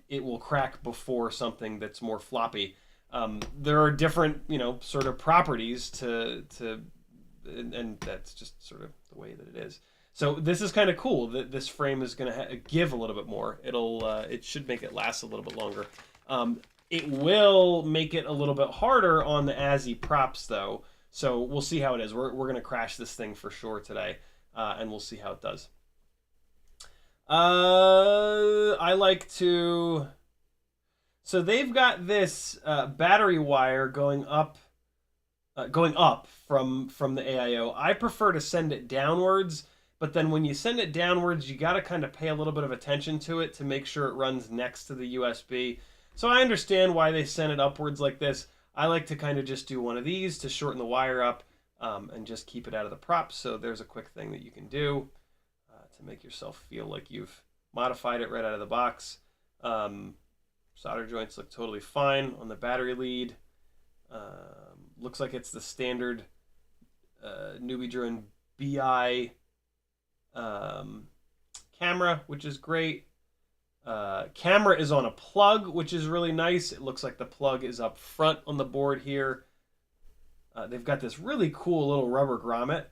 [SPEAKER 1] it will crack before something that's more floppy. There are different, sort of properties and that's just sort of the way that it is. So this is kind of cool that this frame is going to give a little bit more. It should make it last a little bit longer. It will make it a little bit harder on the ASI props though. So we'll see how it is. We're going to crash this thing for sure today, and we'll see how it does. I like to. So they've got this battery wire going up from the AIO. I prefer to send it downwards. But then when you send it downwards, you got to kind of pay a little bit of attention to it to make sure it runs next to the USB. So I understand why they send it upwards like this. I like to kind of just do one of these to shorten the wire up and just keep it out of the props. So there's a quick thing that you can do to make yourself feel like you've modified it right out of the box. Solder joints look totally fine on the battery lead. Looks like it's the standard Newbie Drone BI camera, which is great. Camera is on a plug, which is really nice. It looks like the plug is up front on the board here. They've got this really cool little rubber grommet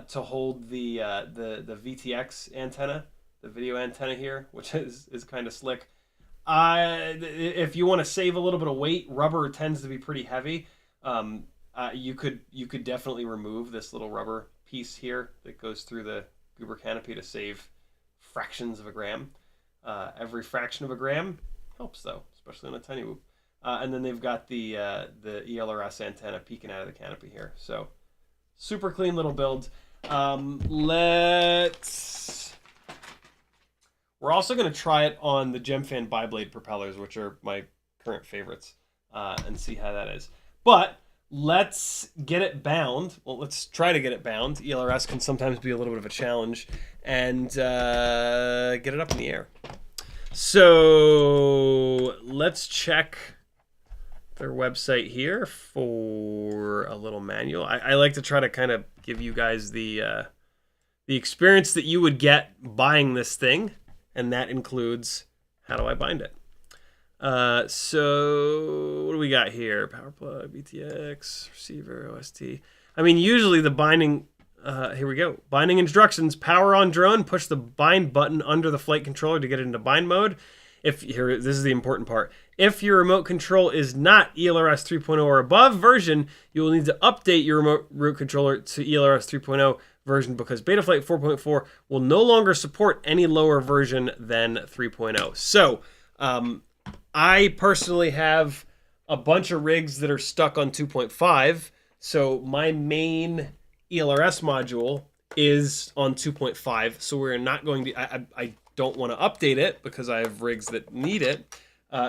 [SPEAKER 1] to hold the VTX antenna, the video antenna here, which is kind of slick. If you want to save a little bit of weight, rubber tends to be pretty heavy. You could definitely remove this little rubber piece here that goes through the Goober canopy to save fractions of a gram. Every fraction of a gram helps though, especially on a TinyWhoop. And then they've got the ELRS antenna peeking out of the canopy here. So super clean little build. We're also going to try it on the Gemfan biblade propellers, which are my current favorites, and see how that is. But let's get it bound. Well, let's try to get it bound. ELRS can sometimes be a little bit of a challenge, and get it up in the air. So let's check their website here for a little manual. I like to try to kind of give you guys the experience that you would get buying this thing, and that includes how do I bind it. So what do we got here? Power plug, BTX, receiver, OST. I mean, usually the binding, here we go. Binding instructions, power on drone, push the bind button under the flight controller to get it into bind mode. This is the important part. If your remote control is not ELRS 3.0 or above version, you will need to update your remote root controller to ELRS 3.0 version because Betaflight 4.4 will no longer support any lower version than 3.0. So, I personally have a bunch of rigs that are stuck on 2.5. So my main ELRS module is on 2.5. So we're not going to, I don't want to update it because I have rigs that need it.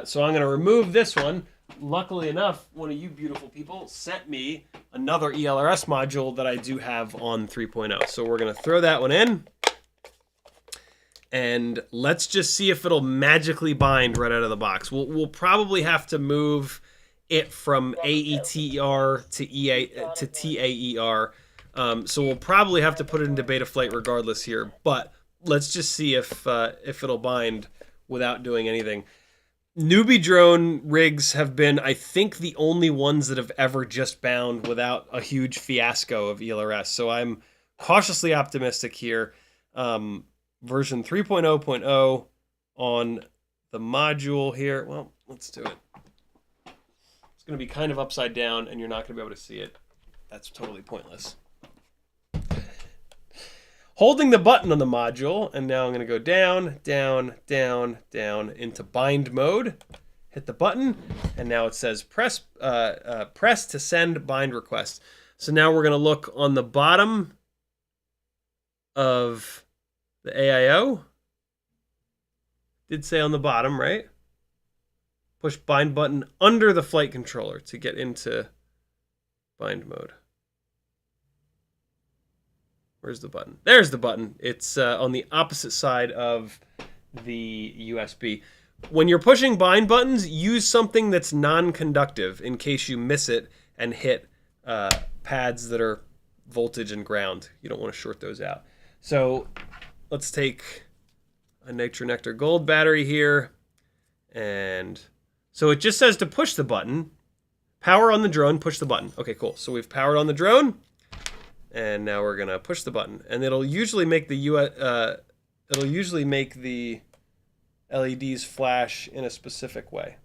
[SPEAKER 1] So I'm going to remove this one. Luckily enough, one of you beautiful people sent me another ELRS module that I do have on 3.0. So we're going to throw that one in. And let's just see if it'll magically bind right out of the box. We'll probably have to move it from AETER to TAER. So we'll probably have to put it into Betaflight regardless here. But let's just see if it'll bind without doing anything. Newbie drone rigs have been, I think, the only ones that have ever just bound without a huge fiasco of ELRS. So I'm cautiously optimistic here. Version 3.0.0 on the module here. Well, let's do it. It's going to be kind of upside down, and you're not going to be able to see it. That's totally pointless. Holding the button on the module, and now I'm going to go down, down, down, down into bind mode. Hit the button, and now it says press to send bind request. So now we're going to look on the bottom of the AIO. Did say on the bottom, right? Push bind button under the flight controller to get into bind mode. Where's the button? There's the button. It's on the opposite side of the USB. When you're pushing bind buttons, use something that's non-conductive in case you miss it and hit pads that are voltage and ground. You don't want to short those out. So let's take a Nitronectar Gold battery here. And so it just says to push the button. Power on the drone, push the button. Okay, cool. So we've powered on the drone. And now we're going to push the button. And it'll usually make the LEDs flash in a specific way.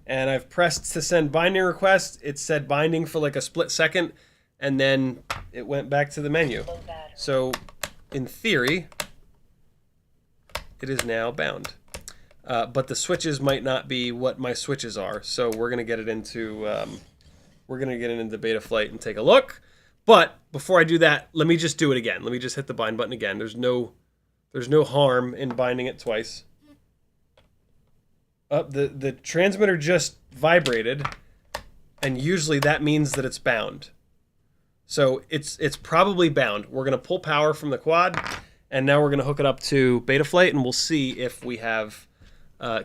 [SPEAKER 1] And I've pressed to send binding request. It said binding for like a split second. And then it went back to the menu. So, in theory, it is now bound. But the switches might not be what my switches are. So we're gonna get it into Betaflight and take a look. But before I do that, let me just do it again. Let me just hit the bind button again. There's no harm in binding it twice. The transmitter just vibrated, and usually that means that it's bound. So it's probably bound. We're going to pull power from the quad, and now we're going to hook it up to Betaflight, and we'll see if we have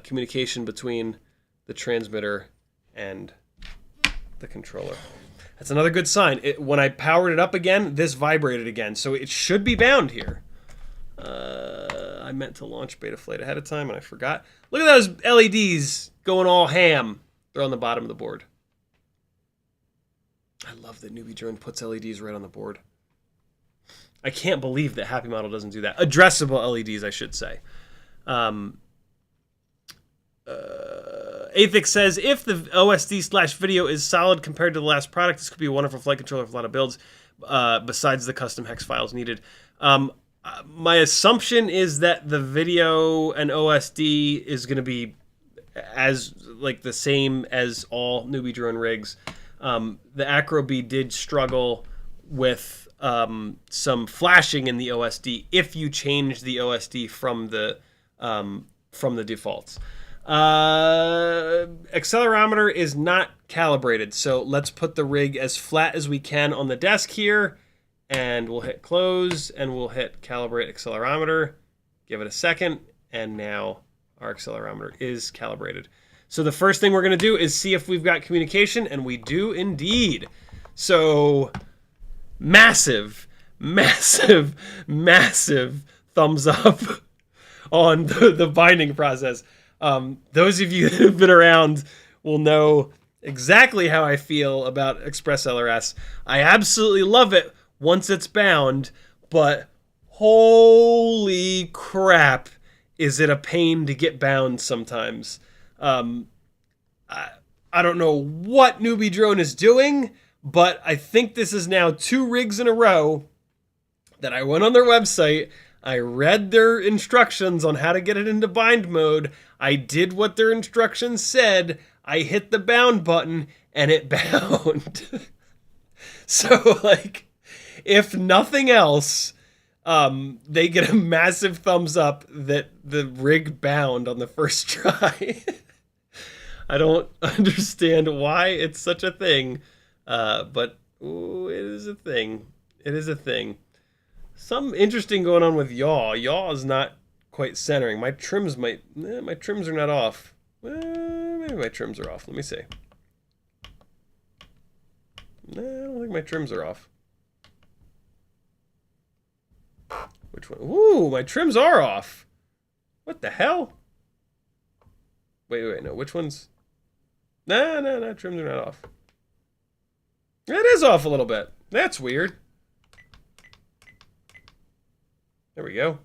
[SPEAKER 1] communication between the transmitter and the controller. That's another good sign. When I powered it up again, this vibrated again, so it should be bound here. I meant to launch Betaflight ahead of time, and I forgot. Look at those LEDs going all ham. They're on the bottom of the board. I love that Newbie Drone puts LEDs right on the board. I can't believe that Happy Model doesn't do that. Addressable LEDs, I should say. Athix says, if the OSD/video is solid compared to the last product, this could be a wonderful flight controller for a lot of builds, besides the custom hex files needed. My assumption is that the video and OSD is going to be the same as all Newbie Drone rigs. The Acro-B did struggle with some flashing in the OSD if you change the OSD from the defaults. Accelerometer is not calibrated, so let's put the rig as flat as we can on the desk here, and we'll hit close, and we'll hit calibrate accelerometer. Give it a second, and now our accelerometer is calibrated. So the first thing we're going to do is see if we've got communication, and we do indeed. So massive, massive, massive thumbs up on the binding process. Those of you that have been around will know exactly how I feel about Express LRS. I absolutely love it once it's bound, but holy crap, is it a pain to get bound sometimes. I don't know what Newbie Drone is doing, but I think this is now 2 rigs in a row that I went on their website, I read their instructions on how to get it into bind mode, I did what their instructions said, I hit the bound button, and it bound. So, like, if nothing else, they get a massive thumbs up that the rig bound on the first try. I don't understand why it's such a thing, but ooh, it is a thing. It is a thing. Something interesting going on with yaw. Yaw is not quite centering. My trims my trims are not off. Maybe my trims are off. Let me see. No, I don't think my trims are off. Which one? Ooh, my trims are off. What the hell? Wait, no. Which one's? No. Trims are not off. It is off a little bit. That's weird. There we go.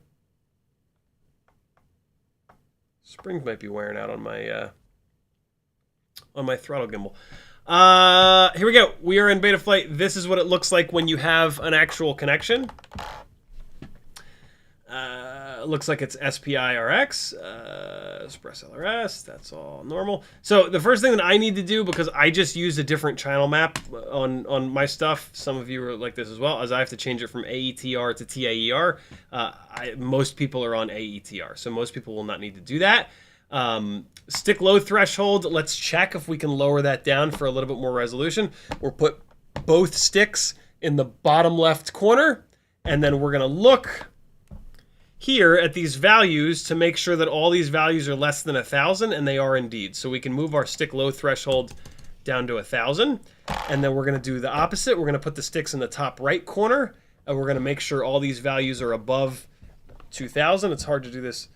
[SPEAKER 1] Springs might be wearing out on my throttle gimbal. Here we go. We are in Betaflight. This is what it looks like when you have an actual connection. It looks like it's SPI-RX, Express LRS, that's all normal. So the first thing that I need to do, because I just used a different channel map on my stuff, some of you are like this as well, is I have to change it from AETR to TAER. Most people are on AETR, so most people will not need to do that. Stick low threshold, let's check if we can lower that down for a little bit more resolution. We'll put both sticks in the bottom left corner, and then we're gonna look here at these values to make sure that all these values are less than 1,000, and they are indeed. So we can move our stick low threshold down to 1,000, and then we're gonna do the opposite. We're gonna put the sticks in the top right corner, and we're gonna make sure all these values are above 2,000. It's hard to do this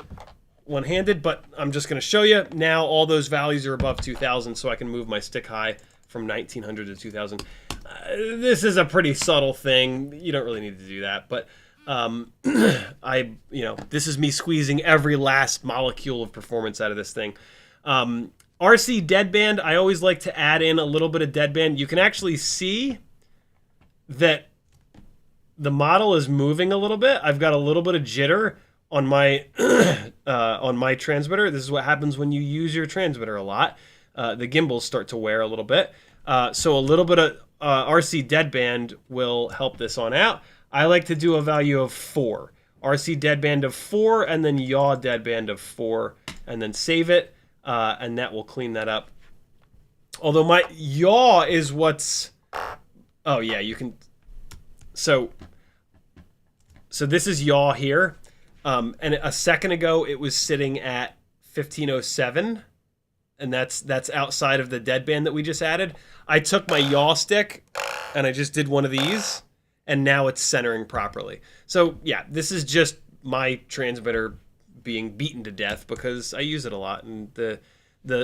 [SPEAKER 1] one-handed, but I'm just gonna show you. Now all those values are above 2,000, so I can move my stick high from 1,900 to 2,000. This is a pretty subtle thing. You don't really need to do that, but this is me squeezing every last molecule of performance out of this thing. RC deadband, I always like to add in a little bit of deadband. You can actually see that the model is moving a little bit. I've got a little bit of jitter on my on my transmitter. This is what happens when you use your transmitter a lot. The gimbals start to wear a little bit. So a little bit of RC deadband will help this on out. I like to do a value of 4. RC deadband of 4, and then yaw deadband of 4, and then save it, and that will clean that up. Although my yaw is what's... Oh, yeah, you can... So this is yaw here, and a second ago it was sitting at 1507, and that's outside of the deadband that we just added. I took my yaw stick, and I just did one of these, and now it's centering properly. So yeah, this is just my transmitter being beaten to death because I use it a lot, and the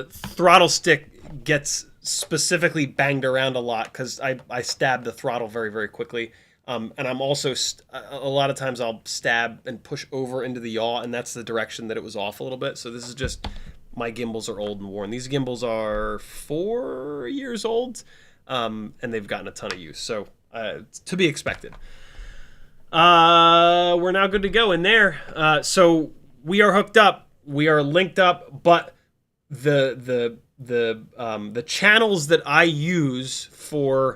[SPEAKER 1] throttle stick gets specifically banged around a lot because I stab the throttle very, very quickly. And I'm also, a lot of times I'll stab and push over into the yaw, and that's the direction that it was off a little bit. So this is just, my gimbals are old and worn. These gimbals are 4 years old, and they've gotten a ton of use. So to be expected. We're now good to go in there. So we are hooked up, we are linked up, but the channels that I use for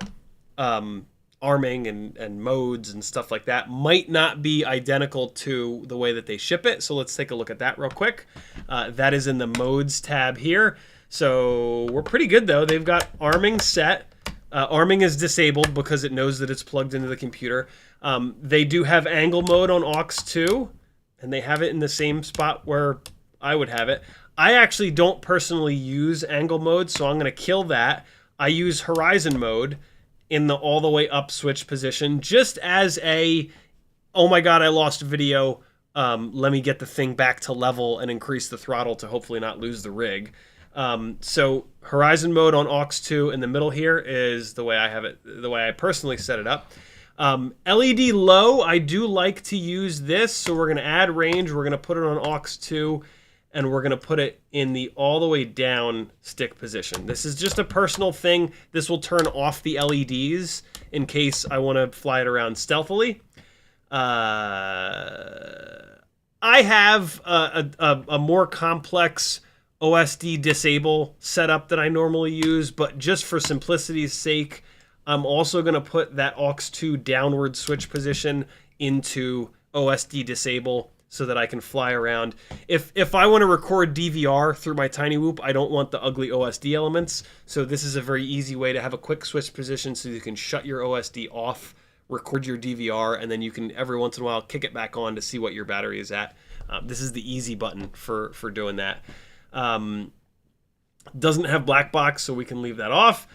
[SPEAKER 1] arming and modes and stuff like that might not be identical to the way that they ship it. So let's take a look at that real quick. That is in the modes tab here. So we're pretty good though. They've got arming set. Arming is disabled because it knows that it's plugged into the computer. They do have angle mode on aux 2, and they have it in the same spot where I would have it. I actually don't personally use angle mode, so I'm going to kill that. I use horizon mode in the all the way up switch position, just as a, oh my god, I lost video, let me get the thing back to level and increase the throttle to hopefully not lose the rig. So horizon mode on aux 2 in the middle here is the way I have it, the way I personally set it up. LED low, I do like to use this, so we're going to add range, we're going to put it on aux 2, and we're going to put it in the all the way down stick position. This is just a personal thing. This will turn off the LEDs in case I want to fly it around stealthily. I have a more complex OSD disable setup that I normally use, but just for simplicity's sake, I'm also going to put that aux 2 downward switch position into OSD disable so that I can fly around. If I want to record DVR through my TinyWhoop, I don't want the ugly OSD elements, so this is a very easy way to have a quick switch position so you can shut your OSD off, record your DVR, and then you can every once in a while kick it back on to see what your battery is at. This is the easy button for doing that. Doesn't have black box, so we can leave that off.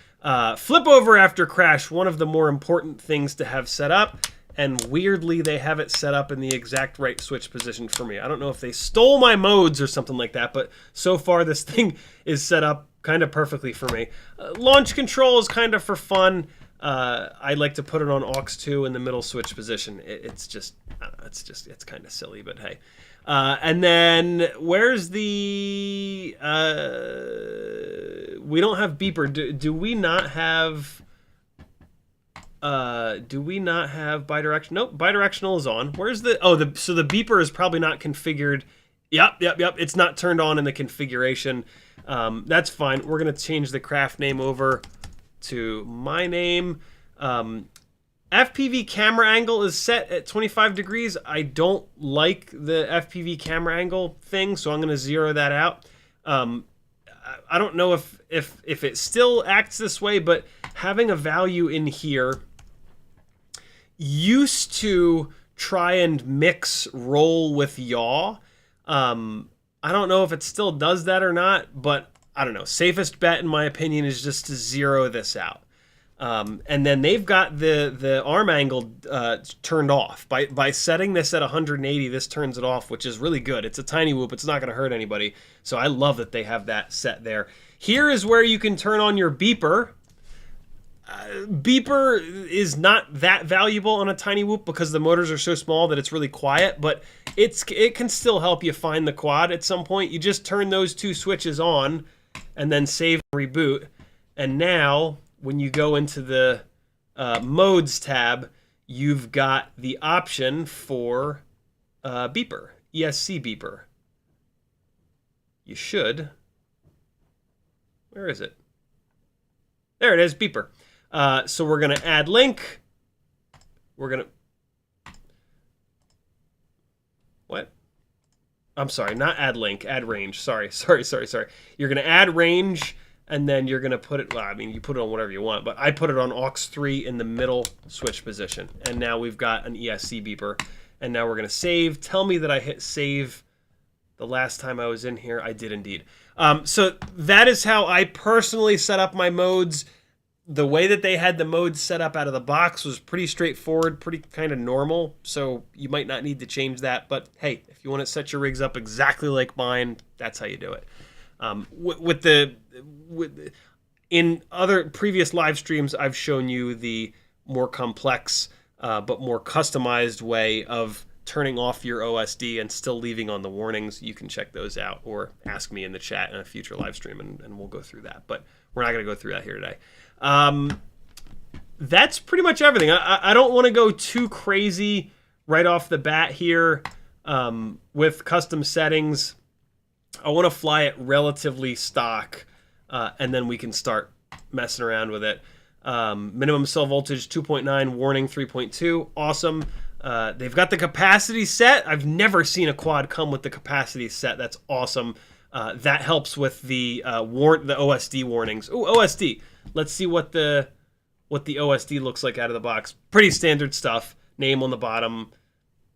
[SPEAKER 1] Flip over after crash, one of the more important things to have set up, and weirdly they have it set up in the exact right switch position for me. I don't know if they stole my modes or something like that, but so far this thing is set up kind of perfectly for me. Launch control is kind of for fun. I like to put it on aux 2 in the middle switch position. It's kind of silly, but hey. And then where's the we don't have beeper. Do we not have bidirectional? Nope, bidirectional is on. Where's the so the beeper is probably not configured. Yep. It's not turned on in the configuration. That's fine. We're gonna change the craft name over to my name. FPV camera angle is set at 25 degrees. I don't like the FPV camera angle thing, so I'm going to zero that out. I don't know if it still acts this way, but having a value in here used to try and mix roll with yaw. I don't know if it still does that or not, but I don't know. Safest bet, in my opinion, is just to zero this out. And then they've got the arm angle turned off. By setting this at 180, this turns it off, which is really good. It's a TinyWhoop. It's not going to hurt anybody. So I love that they have that set there. Here is where you can turn on your beeper. Beeper is not that valuable on a TinyWhoop because the motors are so small that it's really quiet, but it can still help you find the quad at some point. You just turn those two switches on and then save and reboot. And now when you go into the modes tab, you've got the option for beeper, ESC beeper. You should. Where is it? There it is, beeper. So we're going to add link. We're going to... What? I'm sorry, not add link, add range. Sorry. You're going to add range, and then you're going to put it... Well, I mean, you put it on whatever you want, but I put it on aux 3 in the middle switch position. And now we've got an ESC beeper. And now we're going to save. Tell me that I hit save the last time I was in here. I did indeed. So that is how I personally set up my modes. The way that they had the modes set up out of the box was pretty straightforward, pretty kind of normal. So you might not need to change that. But hey, if you want to set your rigs up exactly like mine, that's how you do it. In other previous live streams, I've shown you the more complex but more customized way of turning off your OSD and still leaving on the warnings. You can check those out or ask me in the chat in a future live stream and we'll go through that. But we're not going to go through that here today. That's pretty much everything. I don't want to go too crazy right off the bat here with custom settings. I want to fly it relatively stock and then we can start messing around with it. Minimum cell voltage 2.9, warning 3.2. Awesome. They've got the capacity set. I've never seen a quad come with the capacity set. That's awesome. That helps with the OSD warnings. Ooh, OSD. Let's see what the OSD looks like out of the box. Pretty standard stuff. Name on the bottom.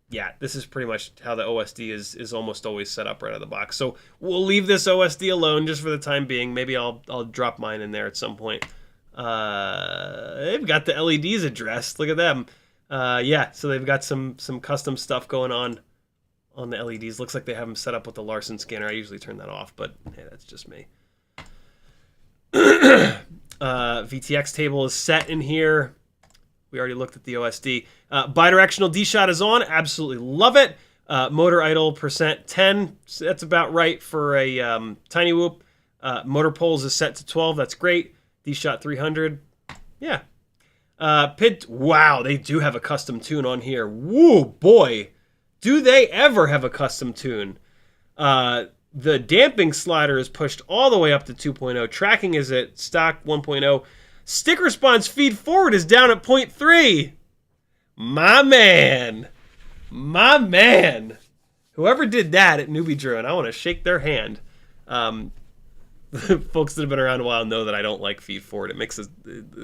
[SPEAKER 1] Yeah, this is pretty much how the OSD is almost always set up right out of the box. So we'll leave this OSD alone just for the time being. Maybe I'll drop mine in there at some point. They've got the LEDs addressed. Look at them. Yeah, so they've got some custom stuff going on on the LEDs. Looks like they have them set up with the Larson scanner. I usually turn that off, but hey, that's just me. VTX table is set in here. We already looked at the OSD. Bidirectional D-shot is on. Absolutely love it. Motor idle %10. So that's about right for a TinyWhoop. Motor poles is set to 12. That's great. D-shot 300. Yeah. Wow, they do have a custom tune on here. Woo, boy. Do they ever have a custom tune? The damping slider is pushed all the way up to 2.0. Tracking is at stock 1.0. Stick response feed forward is down at 0.3. My man. My man. Whoever did that at Newbie Drone, I want to shake their hand. Folks that have been around a while know that I don't like feed forward. It makes it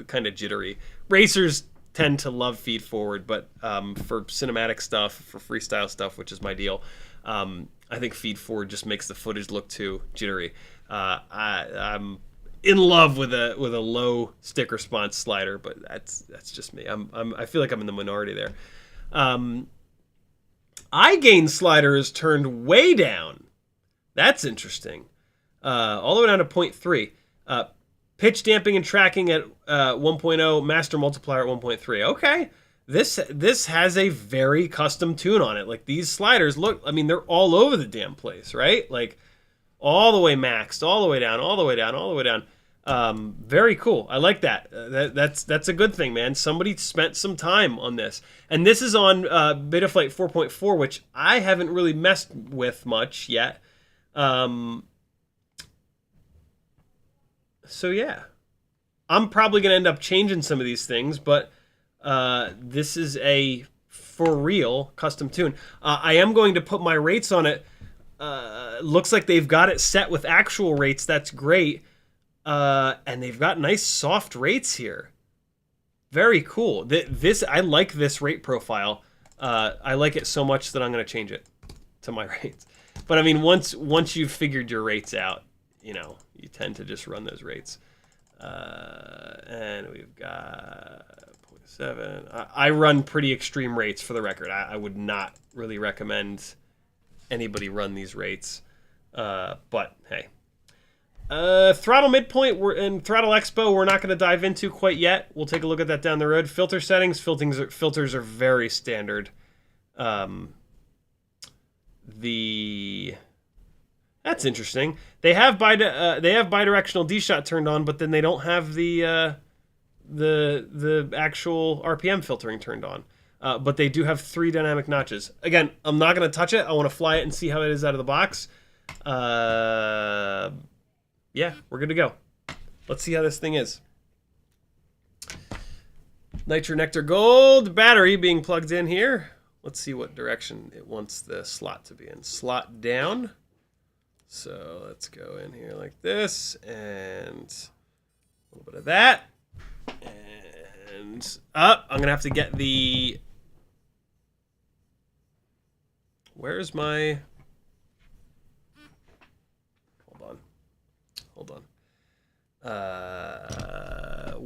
[SPEAKER 1] kind of jittery. Racers tend to love feed forward, but for cinematic stuff, for freestyle stuff, which is my deal, I think feed forward just makes the footage look too jittery. I'm in love with a low stick response slider, but that's just me. I feel like I'm in the minority there. Eye gain slider is turned way down. That's interesting. All the way down to 0.3. Pitch damping and tracking at 1.0. Master multiplier at 1.3. Okay. This has a very custom tune on it. Like, these sliders look, I mean, they're all over the damn place, right? Like, all the way maxed, all the way down, all the way down, all the way down. Very cool. I like that. That's a good thing, man. Somebody spent some time on this. And this is on Betaflight 4.4, which I haven't really messed with much yet. So yeah, I'm probably going to end up changing some of these things, but this is a for real custom tune. I am going to put my rates on it. Looks like they've got it set with actual rates. That's great. And they've got nice soft rates here. Very cool. I like this rate profile. I like it so much that I'm going to change it to my rates. But I mean, once you've figured your rates out, you know, you tend to just run those rates. And we've got 0.7. I run pretty extreme rates, for the record. I would not really recommend anybody run these rates. But hey. Throttle midpoint and throttle expo we're not going to dive into quite yet. We'll take a look at that down the road. Filter settings. Filters are very standard. That's interesting. They have bidirectional D-shot turned on, but then they don't have the actual RPM filtering turned on. But they do have 3 dynamic notches. Again, I'm not going to touch it. I want to fly it and see how it is out of the box. Yeah, we're good to go. Let's see how this thing is. Nitro Nectar Gold battery being plugged in here. Let's see what direction it wants the slot to be in. Slot down. So let's go in here like this, and a little bit of that. And up. I'm going to have to get the... Where's my... Hold on.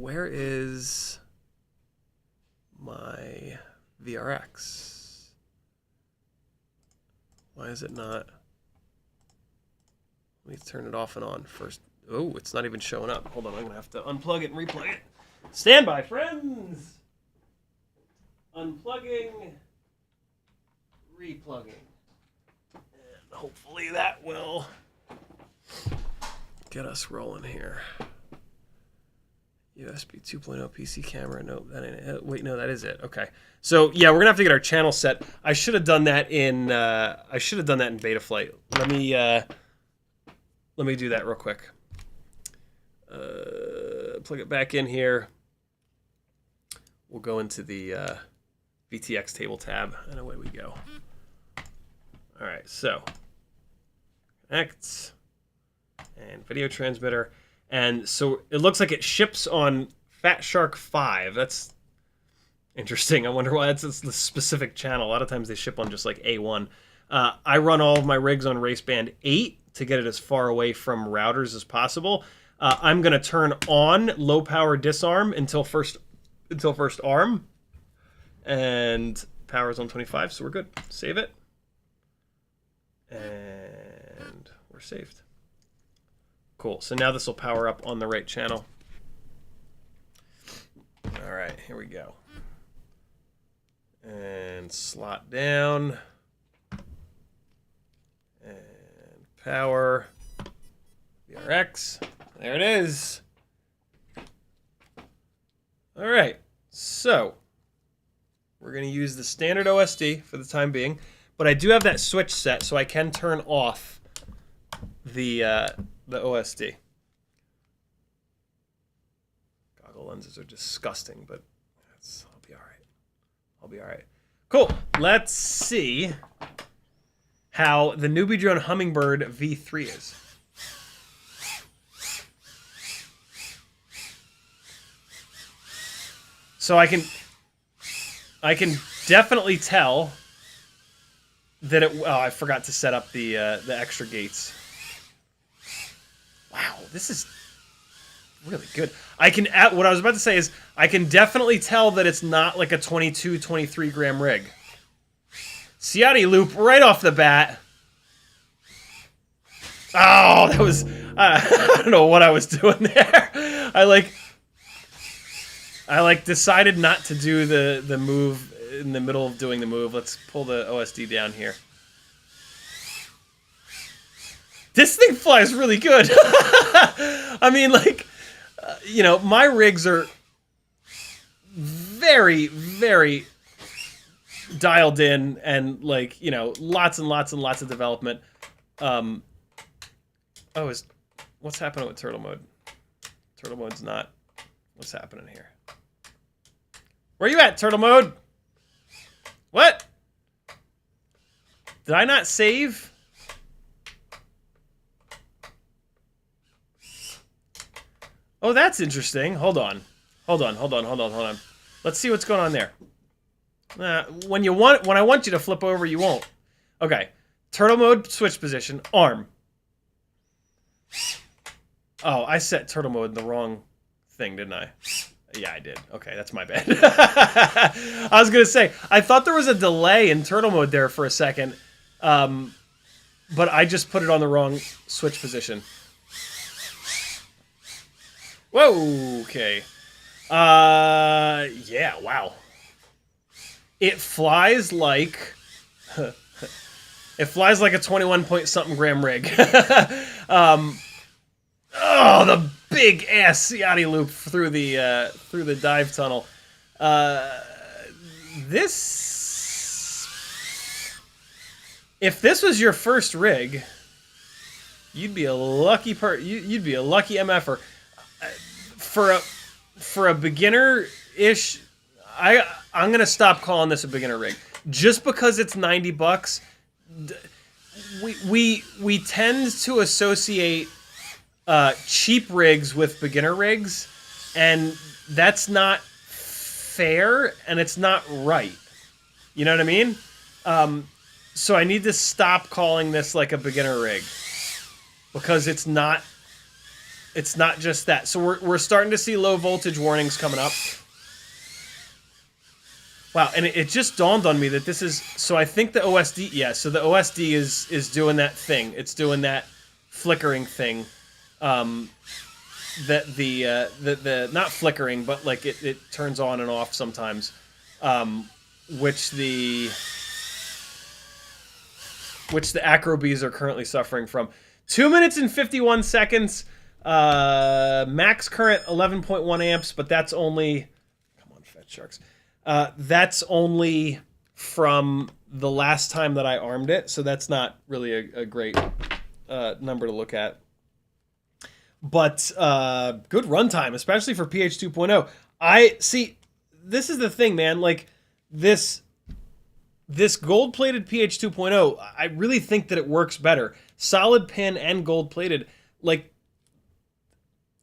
[SPEAKER 1] Where is my VRX? Why is it not? Let me turn it off and on first. Oh, it's not even showing up. Hold on, I'm gonna have to unplug it and replug it. Stand by, friends. Unplugging, replugging, and hopefully that will get us rolling here. USB 2.0 PC camera. Nope, that ain't it. Wait, no, that is it. Okay. So yeah, we're gonna have to get our channel set. I should have done that in Betaflight. Let me do that real quick. Plug it back in here. We'll go into the VTX table tab, and away we go. All right, so connect. And video transmitter. And so it looks like it ships on Fat Shark 5. That's interesting. I wonder why that's a specific channel. A lot of times they ship on just like A1. I run all of my rigs on Raceband 8 to get it as far away from routers as possible. I'm going to turn on low power disarm until first arm. And power's on 25, so we're good. Save it. And we're saved. Cool. So now this will power up on the right channel. All right, here we go. And slot down. And power. VRX. There it is. All right. So we're going to use the standard OSD for the time being, but I do have that switch set, so I can turn off the OSD. Goggle lenses are disgusting, but I'll be all right. I'll be all right. Cool. Let's see how the NBD drone Hummingbird V3 is. So I can definitely tell that it. Oh, I forgot to set up the extra gates. Wow, this is really good. What I was about to say is I can definitely tell that it's not like a 22, 23 gram rig. Ciotti loop right off the bat. Oh, that was I don't know what I was doing there. I decided not to do the move in the middle of doing the move. Let's pull the OSD down here. This thing flies really good. I mean, like, you know, my rigs are very, very dialed in and, like, you know, lots and lots and lots of development. What's happening with turtle mode? Turtle mode's not. What's happening here? Where you at, turtle mode? What? Did I not save? Oh, that's interesting. Hold on. Let's see what's going on there. When I want you to flip over, you won't. Okay. Turtle mode, switch position, arm. Oh, I set turtle mode in the wrong thing, didn't I? Yeah, I did. Okay, that's my bad. I was going to say, I thought there was a delay in turtle mode there for a second, but I just put it on the wrong switch position. Whoa, okay. Yeah, wow. It flies like... it flies like a 21-point-something gram rig. Oh, the big ass Ciotti loop through the dive tunnel. If this was your first rig, you'd be a lucky you'd be a lucky MFer. For a beginner-ish, I'm gonna stop calling this a beginner rig just because it's $90. We tend to associate cheap rigs with beginner rigs, and that's not fair and it's not right. You know what I mean? So I need to stop calling this like a beginner rig because it's not just that. So we're starting to see low voltage warnings coming up. Wow, and it just dawned on me that this is... So I think the OSD... Yeah, so the OSD is doing that thing. It's doing that flickering thing. That the not flickering, but like it turns on and off sometimes. Which the Acrobees are currently suffering from. 2 minutes and 51 seconds. Max current 11.1 amps, but that's only... Come on, fat sharks. That's only from the last time that I armed it, so that's not really a great number to look at. But good runtime, especially for PH 2.0. I see. This is the thing, man. Like this gold-plated PH 2.0, I really think that it works better. Solid pin and gold-plated. Like,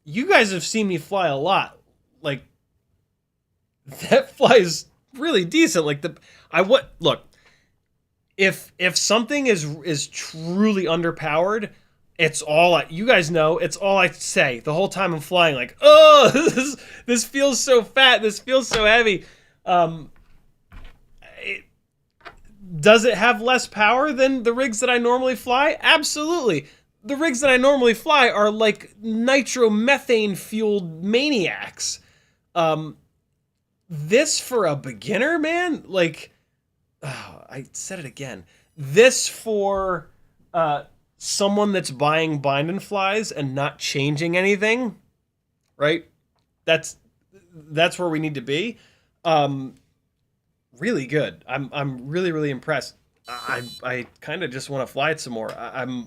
[SPEAKER 1] you guys have seen me fly a lot. Like, that flies really decent. Like look, if something is truly underpowered, it's all you guys know. It's all I say the whole time I'm flying. Like, oh, this feels so fat. This feels so heavy. Does it have less power than the rigs that I normally fly? Absolutely. The rigs that I normally fly are like nitromethane fueled maniacs. This for a beginner, man, like, oh, I said it again. This for someone that's buying bind and flies and not changing anything, right? That's where we need to be. Really good. I'm really impressed. I kind of just want to fly it some more. I'm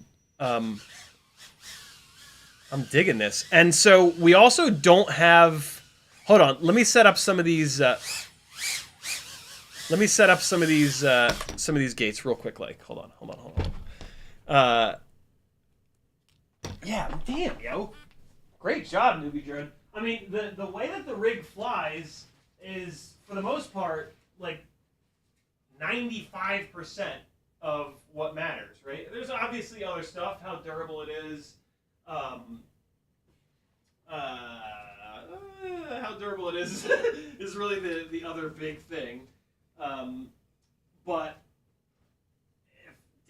[SPEAKER 1] digging this. And so we also don't have. Hold on. Let me set up some of these. Let me set up some of these gates real quick. Like, hold on. Yeah, damn, yo. Great job, Newbie Drone. I mean, the way that the rig flies is, for the most part, like 95% of what matters, right? There's obviously other stuff, how durable it is, how durable it is is really the other big thing. But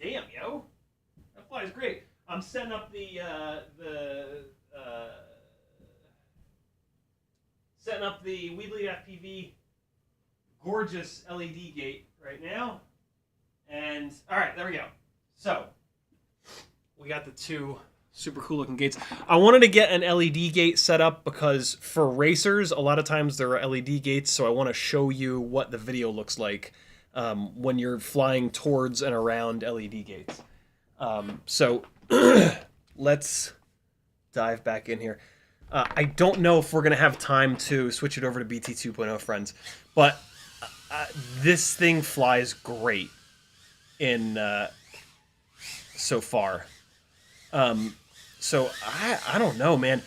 [SPEAKER 1] damn, yo, that flies great. I'm setting up setting up the CiottiFPV gorgeous LED gate right now. And all right, there we go. So we got the two super cool looking gates. I wanted to get an LED gate set up because for racers, a lot of times there are LED gates. So I want to show you what the video looks like when you're flying towards and around LED gates. So let's dive back in here. I don't know if we're going to have time to switch it over to BT 2.0, friends, but this thing flies great in so far. So I don't know, man.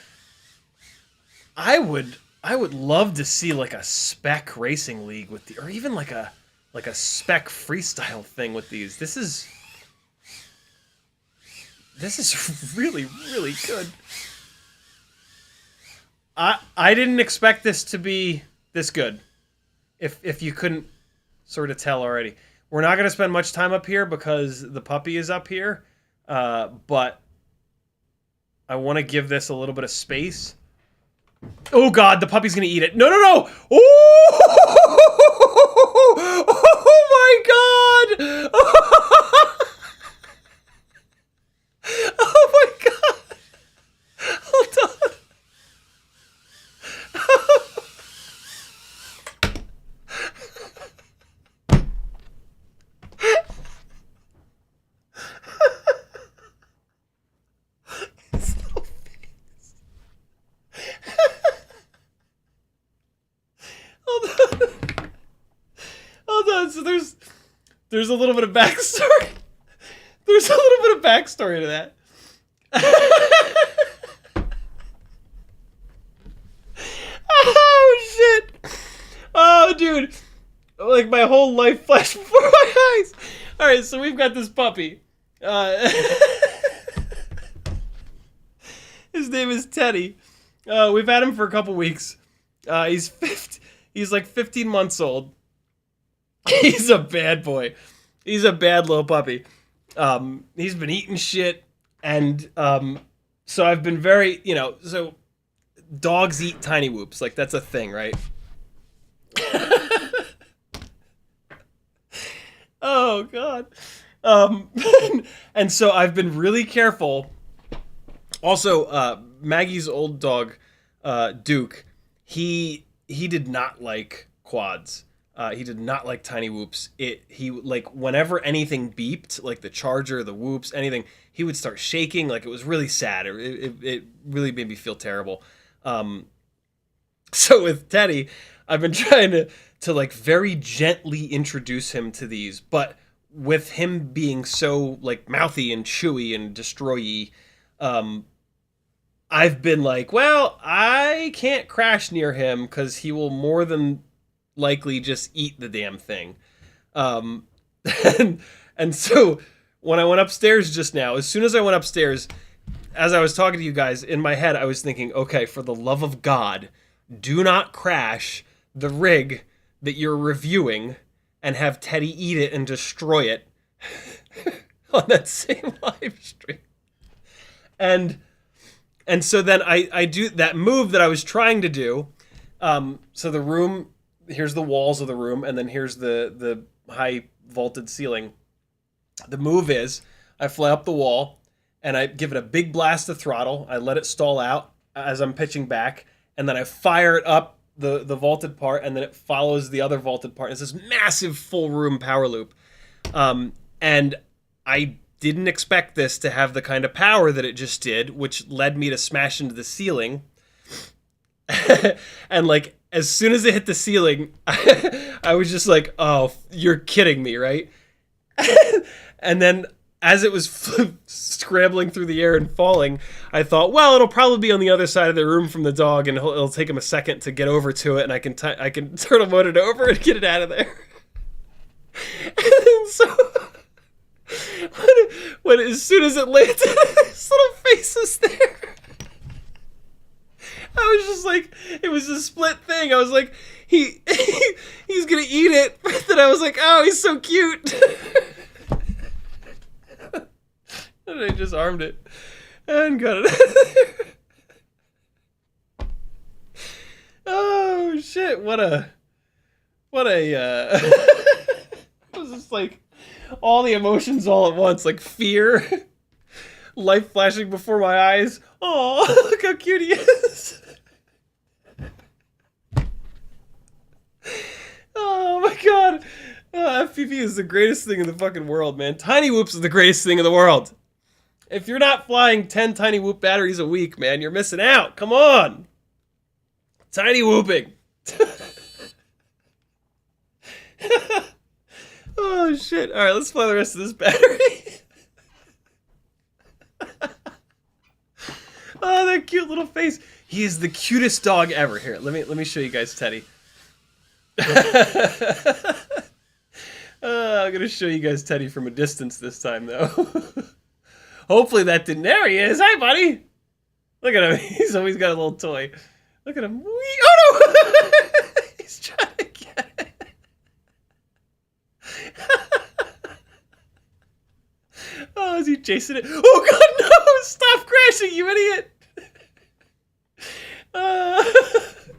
[SPEAKER 1] I would love to see like a spec racing league with or even like a spec freestyle thing with these. This is really good. I didn't expect this to be this good. If you couldn't sort of tell already. We're not going to spend much time up here because the puppy is up here. But I want to give this a little bit of space. Oh God, the puppy's going to eat it. No. Oh my God. Oh my God. Hold on. So there's a little bit of backstory. There's a little bit of backstory to that. Oh shit! Oh dude, like my whole life flashed before my eyes. All right, so we've got this puppy. His name is Teddy. We've had him for a couple weeks. He's like 15 months old. He's a bad boy. He's a bad little puppy. He's been eating shit, and so I've been very, so dogs eat TinyWhoops, like that's a thing, right? Oh God. And so I've been really careful. Also, Maggie's old dog, Duke, he did not like quads. He did not like TinyWhoops. He like whenever anything beeped, like the charger, the whoops, anything, he would start shaking. Like it was really sad. It really made me feel terrible. So with Teddy, I've been trying to like very gently introduce him to these, but with him being so like mouthy and chewy and destroy-y, I've been like, well, I can't crash near him because he will more than likely just eat the damn thing. And so when I went upstairs just now, as soon as I went upstairs, as I was talking to you guys, in my head I was thinking, okay, for the love of God, do not crash the rig that you're reviewing and have Teddy eat it and destroy it on that same live stream. And so then I do that move that I was trying to do. So the room, here's the walls of the room, and then here's the high vaulted ceiling. The move is I fly up the wall and I give it a big blast of throttle. I let it stall out as I'm pitching back, and then I fire it up the vaulted part, and then it follows the other vaulted part. It's this massive full room power loop. And I didn't expect this to have the kind of power that it just did, which led me to smash into the ceiling. And like, as soon as it hit the ceiling, I was just like, oh, you're kidding me, right? And then as it was scrambling through the air and falling, I thought, well, it'll probably be on the other side of the room from the dog, and it'll take him a second to get over to it, and I can turtle mode it over and get it out of there. And so when as soon as it landed, his little face was there. I was just like, it was a split thing. I was like, he's gonna eat it. But then I was like, oh, he's so cute. And I just armed it and got it out of there. Oh shit! What a it was just like all the emotions all at once, like fear, life flashing before my eyes. Oh, look how cute he is. Oh my god. FPV is the greatest thing in the fucking world, man. TinyWhoops is the greatest thing in the world. If you're not flying 10 TinyWhoop batteries a week, man, you're missing out. Come on. TinyWhooping. Oh, shit. All right, let's fly the rest of this battery. Oh, that cute little face. He is the cutest dog ever. Here, let me show you guys Teddy. I'm going to show you guys Teddy from a distance this time, though. Hopefully that didn't... There he is. Hi, buddy. Look at him. He's always got a little toy. Look at him. Oh, no! He's trying to get it. Oh, is he chasing it? Oh, God, no! Stop crashing, you idiot! Oh,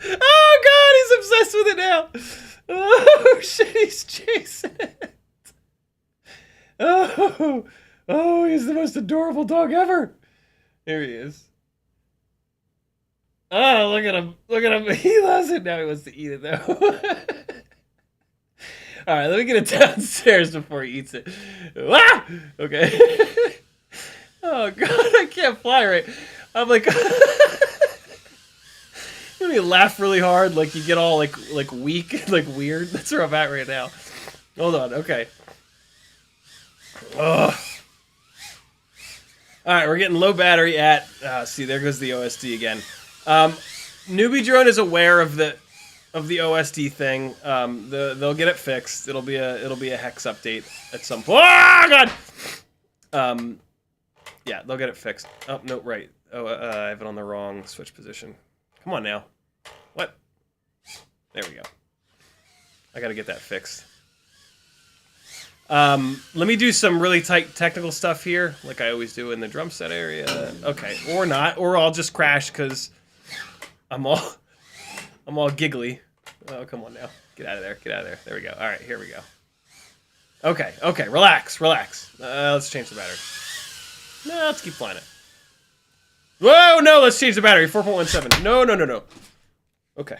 [SPEAKER 1] God, he's obsessed with it now. Oh, shit, he's chasing it. Oh, he's the most adorable dog ever. There he is. Oh, look at him. Look at him. He loves it. Now he wants to eat it, though. All right, let me get it downstairs before he eats it. Ah! Okay. Oh, God, I can't fly right. I'm like... When you laugh really hard, like you get all like weak, like weird. That's where I'm at right now. Hold on, okay. Ugh. All right, we're getting low battery at. See, there goes the OSD again. Newbie Drone is aware of the OSD thing. They'll get it fixed. It'll be a hex update at some point. Oh God. Yeah, they'll get it fixed. Oh no, right. Oh, I have it on the wrong switch position. Come on now. What? There we go. I gotta get that fixed. Let me do some really tight technical stuff here, like I always do in the drum set area. Okay, or not, or I'll just crash because I'm all giggly. Oh, come on now. Get out of there, get out of there. There we go. All right, here we go. Okay, relax. Let's change the battery. No, let's keep flying it. Whoa, no, let's change the battery. 4.17. No. Okay.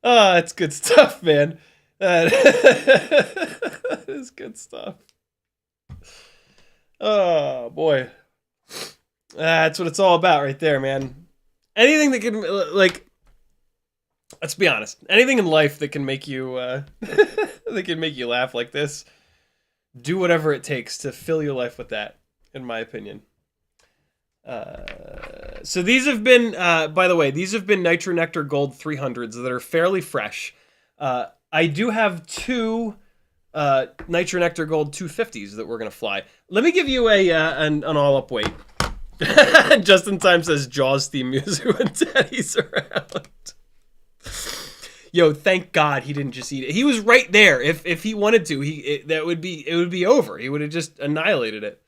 [SPEAKER 1] Oh, that's good stuff, man. That is good stuff. Oh, boy. That's what it's all about right there, man. Anything that can, like, let's be honest. Anything in life that can make you, that can make you laugh like this, do whatever it takes to fill your life with that, in my opinion. So these have been, by the way, these have been Nitro Nectar Gold 300s that are fairly fresh. I do have two Nitro Nectar Gold 250s that we're going to fly. Let me give you an all-up weight. Just in time says Jaws theme music when Daddy's around. Yo, thank God he didn't just eat it. He was right there. If he wanted to, it would be over. He would have just annihilated it.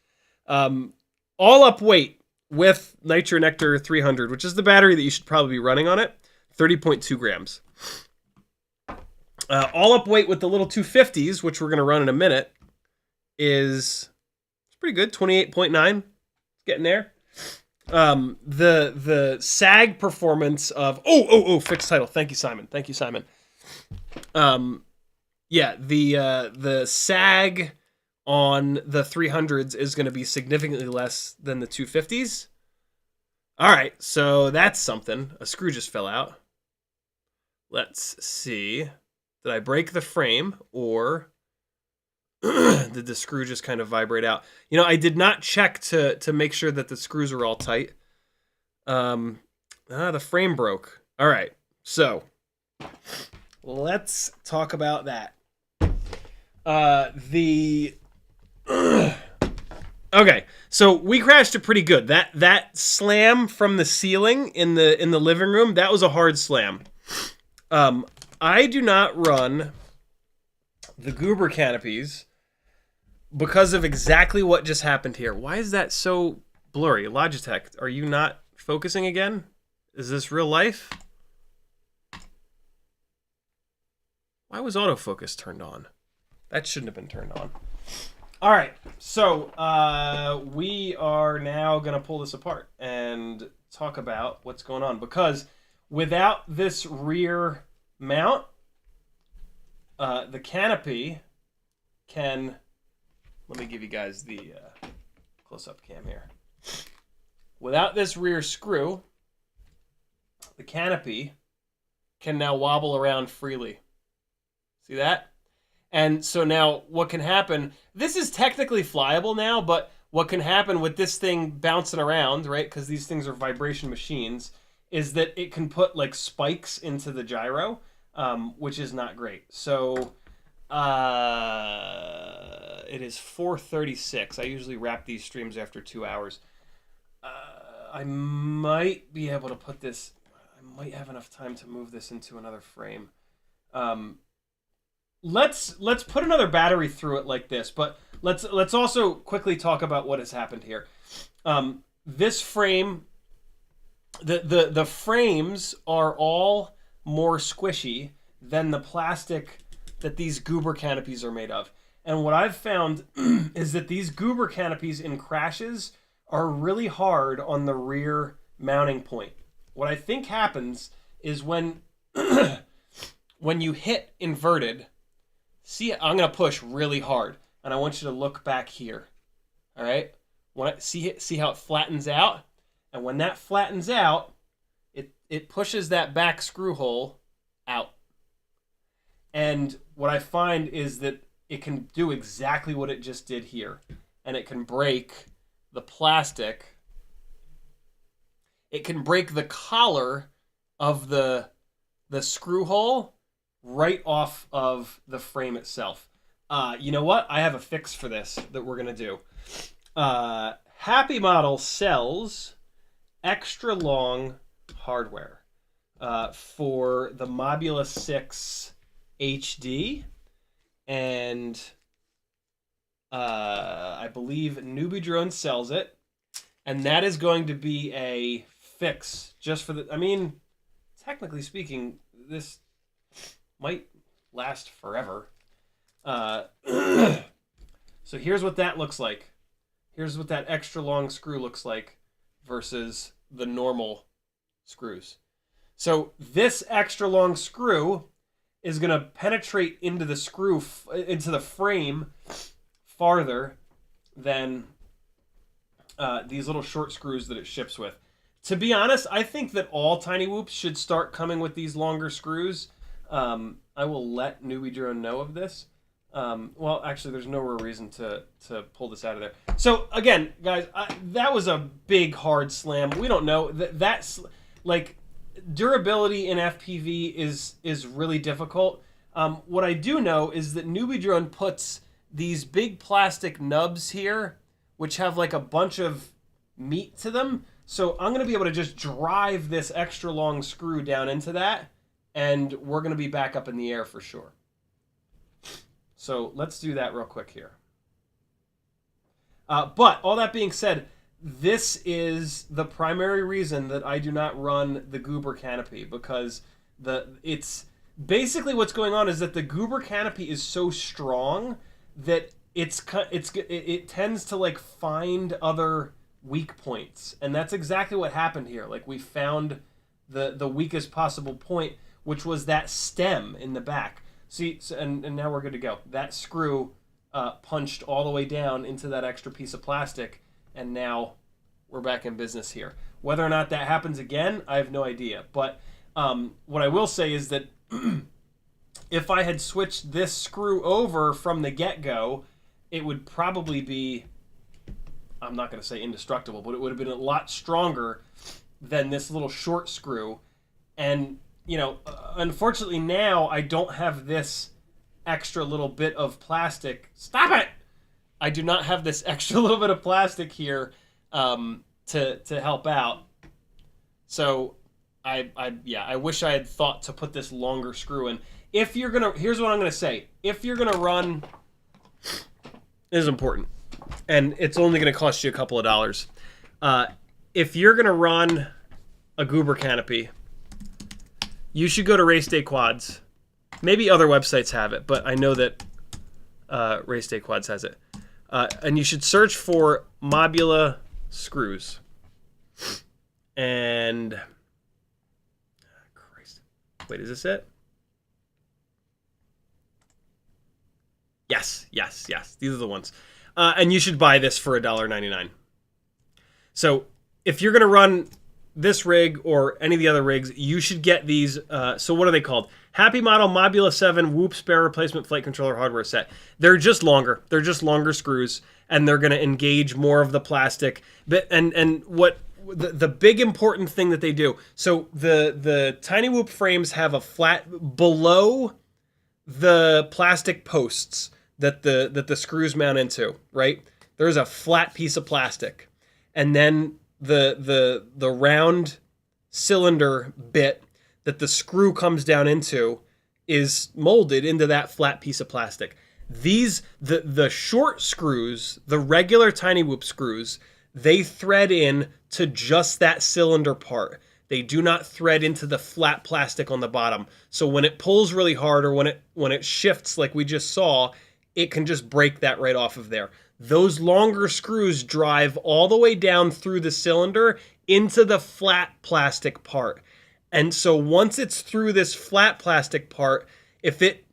[SPEAKER 1] All up weight with Nitro Nectar 300, which is the battery that you should probably be running on it, 30.2 grams. All up weight with the little 250s, which we're going to run in a minute, is pretty good, 28.9. Getting there. The SAG performance of fixed title. Thank you, Simon. Yeah, the SAG on the 300s is going to be significantly less than the 250s. All right, so that's something. A screw just fell out. Let's see. Did I break the frame, or did the screw just kind of vibrate out? You know, I did not check to make sure that the screws are all tight. The frame broke. All right, so let's talk about that. Okay, so we crashed it pretty good. That slam from the ceiling in the living room, that was a hard slam. I do not run the Goober canopies because of exactly what just happened here. Why is that so blurry? Logitech, are you not focusing again? Is this real life? Why was autofocus turned on? That shouldn't have been turned on. All right, so we are now going to pull this apart and talk about what's going on, because without this rear mount, the canopy can... Let me give you guys the close-up cam here. Without this rear screw, the canopy can now wobble around freely. See that? And so now what can happen, this is technically flyable now, but what can happen with this thing bouncing around, right, because these things are vibration machines, is that it can put like spikes into the gyro, which is not great. So it is 4:36. I usually wrap these streams after 2 hours. I might be able to put this, I might have enough time to move this into another frame. Let's put another battery through it like this, but let's also quickly talk about what has happened here. This frame, the frames are all more squishy than the plastic that these Goober canopies are made of. And what I've found is that these Goober canopies in crashes are really hard on the rear mounting point. What I think happens is when when you hit inverted, see, I'm going to push really hard, and I want you to look back here. All right? See how it flattens out? And when that flattens out, it pushes that back screw hole out. And what I find is that it can do exactly what it just did here. And it can break the plastic. It can break the collar of the screw hole right off of the frame itself. You know what? I have a fix for this that we're going to do. Happy Model sells extra long hardware for the Mobula 6 HD, and I believe Newbie Drone sells it, and that is going to be a fix just for the... I mean, technically speaking, this might last forever. So here's what that looks like. Here's what that extra long screw looks like versus the normal screws. So this extra long screw is going to penetrate into the screw, into the frame farther than these little short screws that it ships with. To be honest, I think that all TinyWhoops should start coming with these longer screws. I will let Newbie Drone know of this. Well, actually, there's no real reason to pull this out of there. So, again, guys, that was a big, hard slam. We don't know. That's, like, durability in FPV is really difficult. What I do know is that Newbie Drone puts these big plastic nubs here, which have, like, a bunch of meat to them. So I'm going to be able to just drive this extra long screw down into that and we're going to be back up in the air for sure. So let's do that real quick here. But all that being said, this is the primary reason that I do not run the Goober canopy, because it's basically what's going on is that the Goober canopy is so strong that it tends to like find other weak points, and that's exactly what happened here. Like, we found the weakest possible point, which was that stem in the back. See, and now we're good to go. That screw punched all the way down into that extra piece of plastic, and now we're back in business here. Whether or not that happens again, I have no idea. But what I will say is that if I had switched this screw over from the get-go, it would probably be, I'm not going to say indestructible, but it would have been a lot stronger than this little short screw. And, you know, unfortunately now I don't have this extra little bit of plastic. Stop it! I do not have this extra little bit of plastic here to help out. So I wish I had thought to put this longer screw in. If you're gonna, here's what I'm gonna say. If you're gonna run, this is important, and it's only gonna cost you a couple of dollars. If you're gonna run a Goober canopy, you should go to Race Day Quads. Maybe other websites have it, but I know that Race Day Quads has it. And you should search for Mobula screws. And Christ, wait, is this it? Yes. These are the ones. And you should buy this for $1.99. So if you're gonna run this rig or any of the other rigs, you should get these. So what are they called? Happy Model Mobula 7 Whoop Spare Replacement Flight Controller Hardware Set. They're just longer. They're just longer screws, and they're going to engage more of the plastic. And what the big important thing that they do, so the TinyWhoop frames have a flat below the plastic posts that the screws mount into, right? There's a flat piece of plastic, and then the round cylinder bit that the screw comes down into is molded into that flat piece of plastic. These the short screws, the regular TinyWhoop screws, they thread in to just that cylinder part. They do not thread into the flat plastic on the bottom. So when it pulls really hard, or when it shifts like we just saw, it can just break that right off of there. Those longer screws drive all the way down through the cylinder into the flat plastic part. And so once it's through this flat plastic part, if it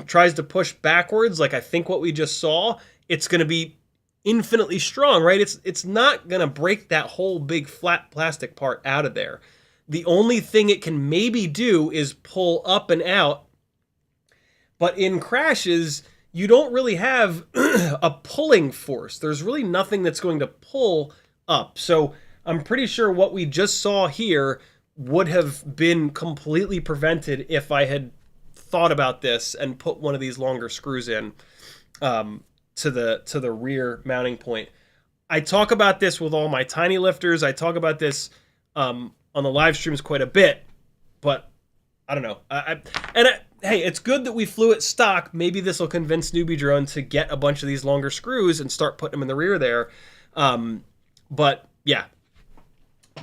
[SPEAKER 1] tries to push backwards, like I think what we just saw, it's going to be infinitely strong, right? It's not going to break that whole big flat plastic part out of there. The only thing it can maybe do is pull up and out. But in crashes, you don't really have a pulling force. There's really nothing that's going to pull up. So I'm pretty sure what we just saw here would have been completely prevented if I had thought about this and put one of these longer screws in to the rear mounting point. I talk about this with all my tiny lifters. I talk about this on the live streams quite a bit, but I don't know. Hey, it's good that we flew it stock. Maybe this will convince Newbie Drone to get a bunch of these longer screws and start putting them in the rear there. But yeah,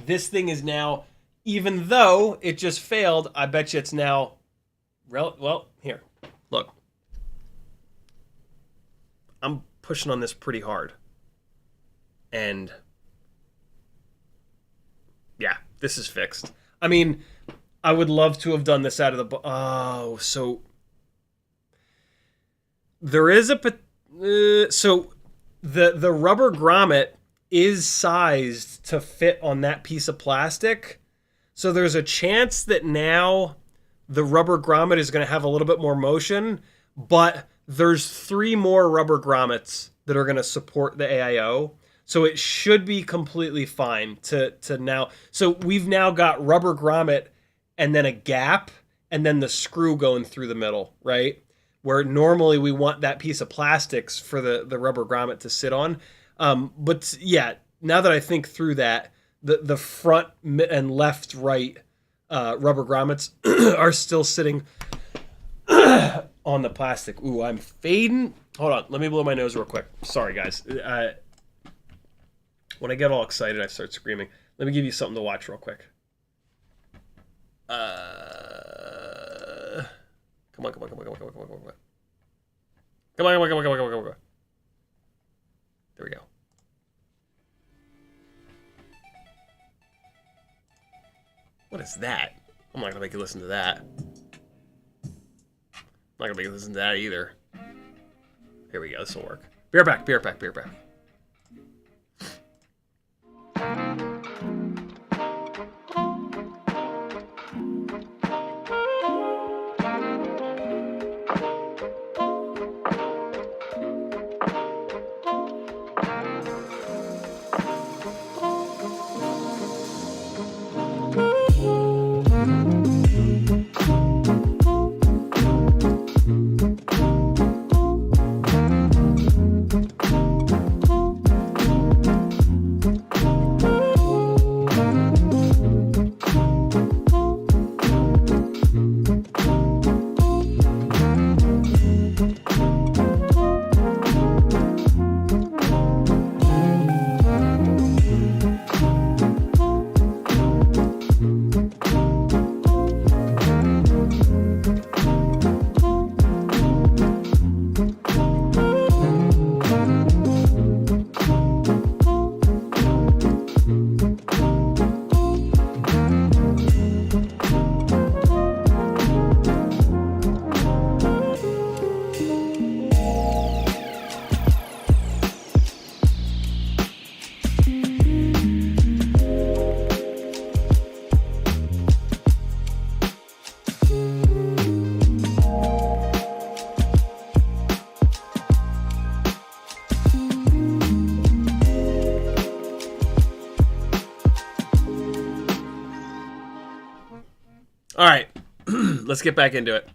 [SPEAKER 1] this thing is now, even though it just failed, I bet you it's now, well, here, look. I'm pushing on this pretty hard. And yeah, this is fixed. I mean, I would love to have done this out of the... so there is so the rubber grommet is sized to fit on that piece of plastic. So there's a chance that now the rubber grommet is going to have a little bit more motion, but there's 3 more rubber grommets that are going to support the AIO. So it should be completely fine to now. So we've now got rubber grommet and then a gap and then the screw going through the middle, right? Where normally we want that piece of plastics for the rubber grommet to sit on. But yeah, now that I think through that, the front and left, right rubber grommets are still sitting on the plastic. Ooh, I'm fading. Hold on, let me blow my nose real quick. Sorry, guys. When I get all excited, I start screaming. Let me give you something to watch real quick. Come on. Come on. There we go. What is that? I'm not gonna make you listen to that. I'm not gonna make you listen to that either. Here we go, this will work. Be right back. All right, let's get back into it.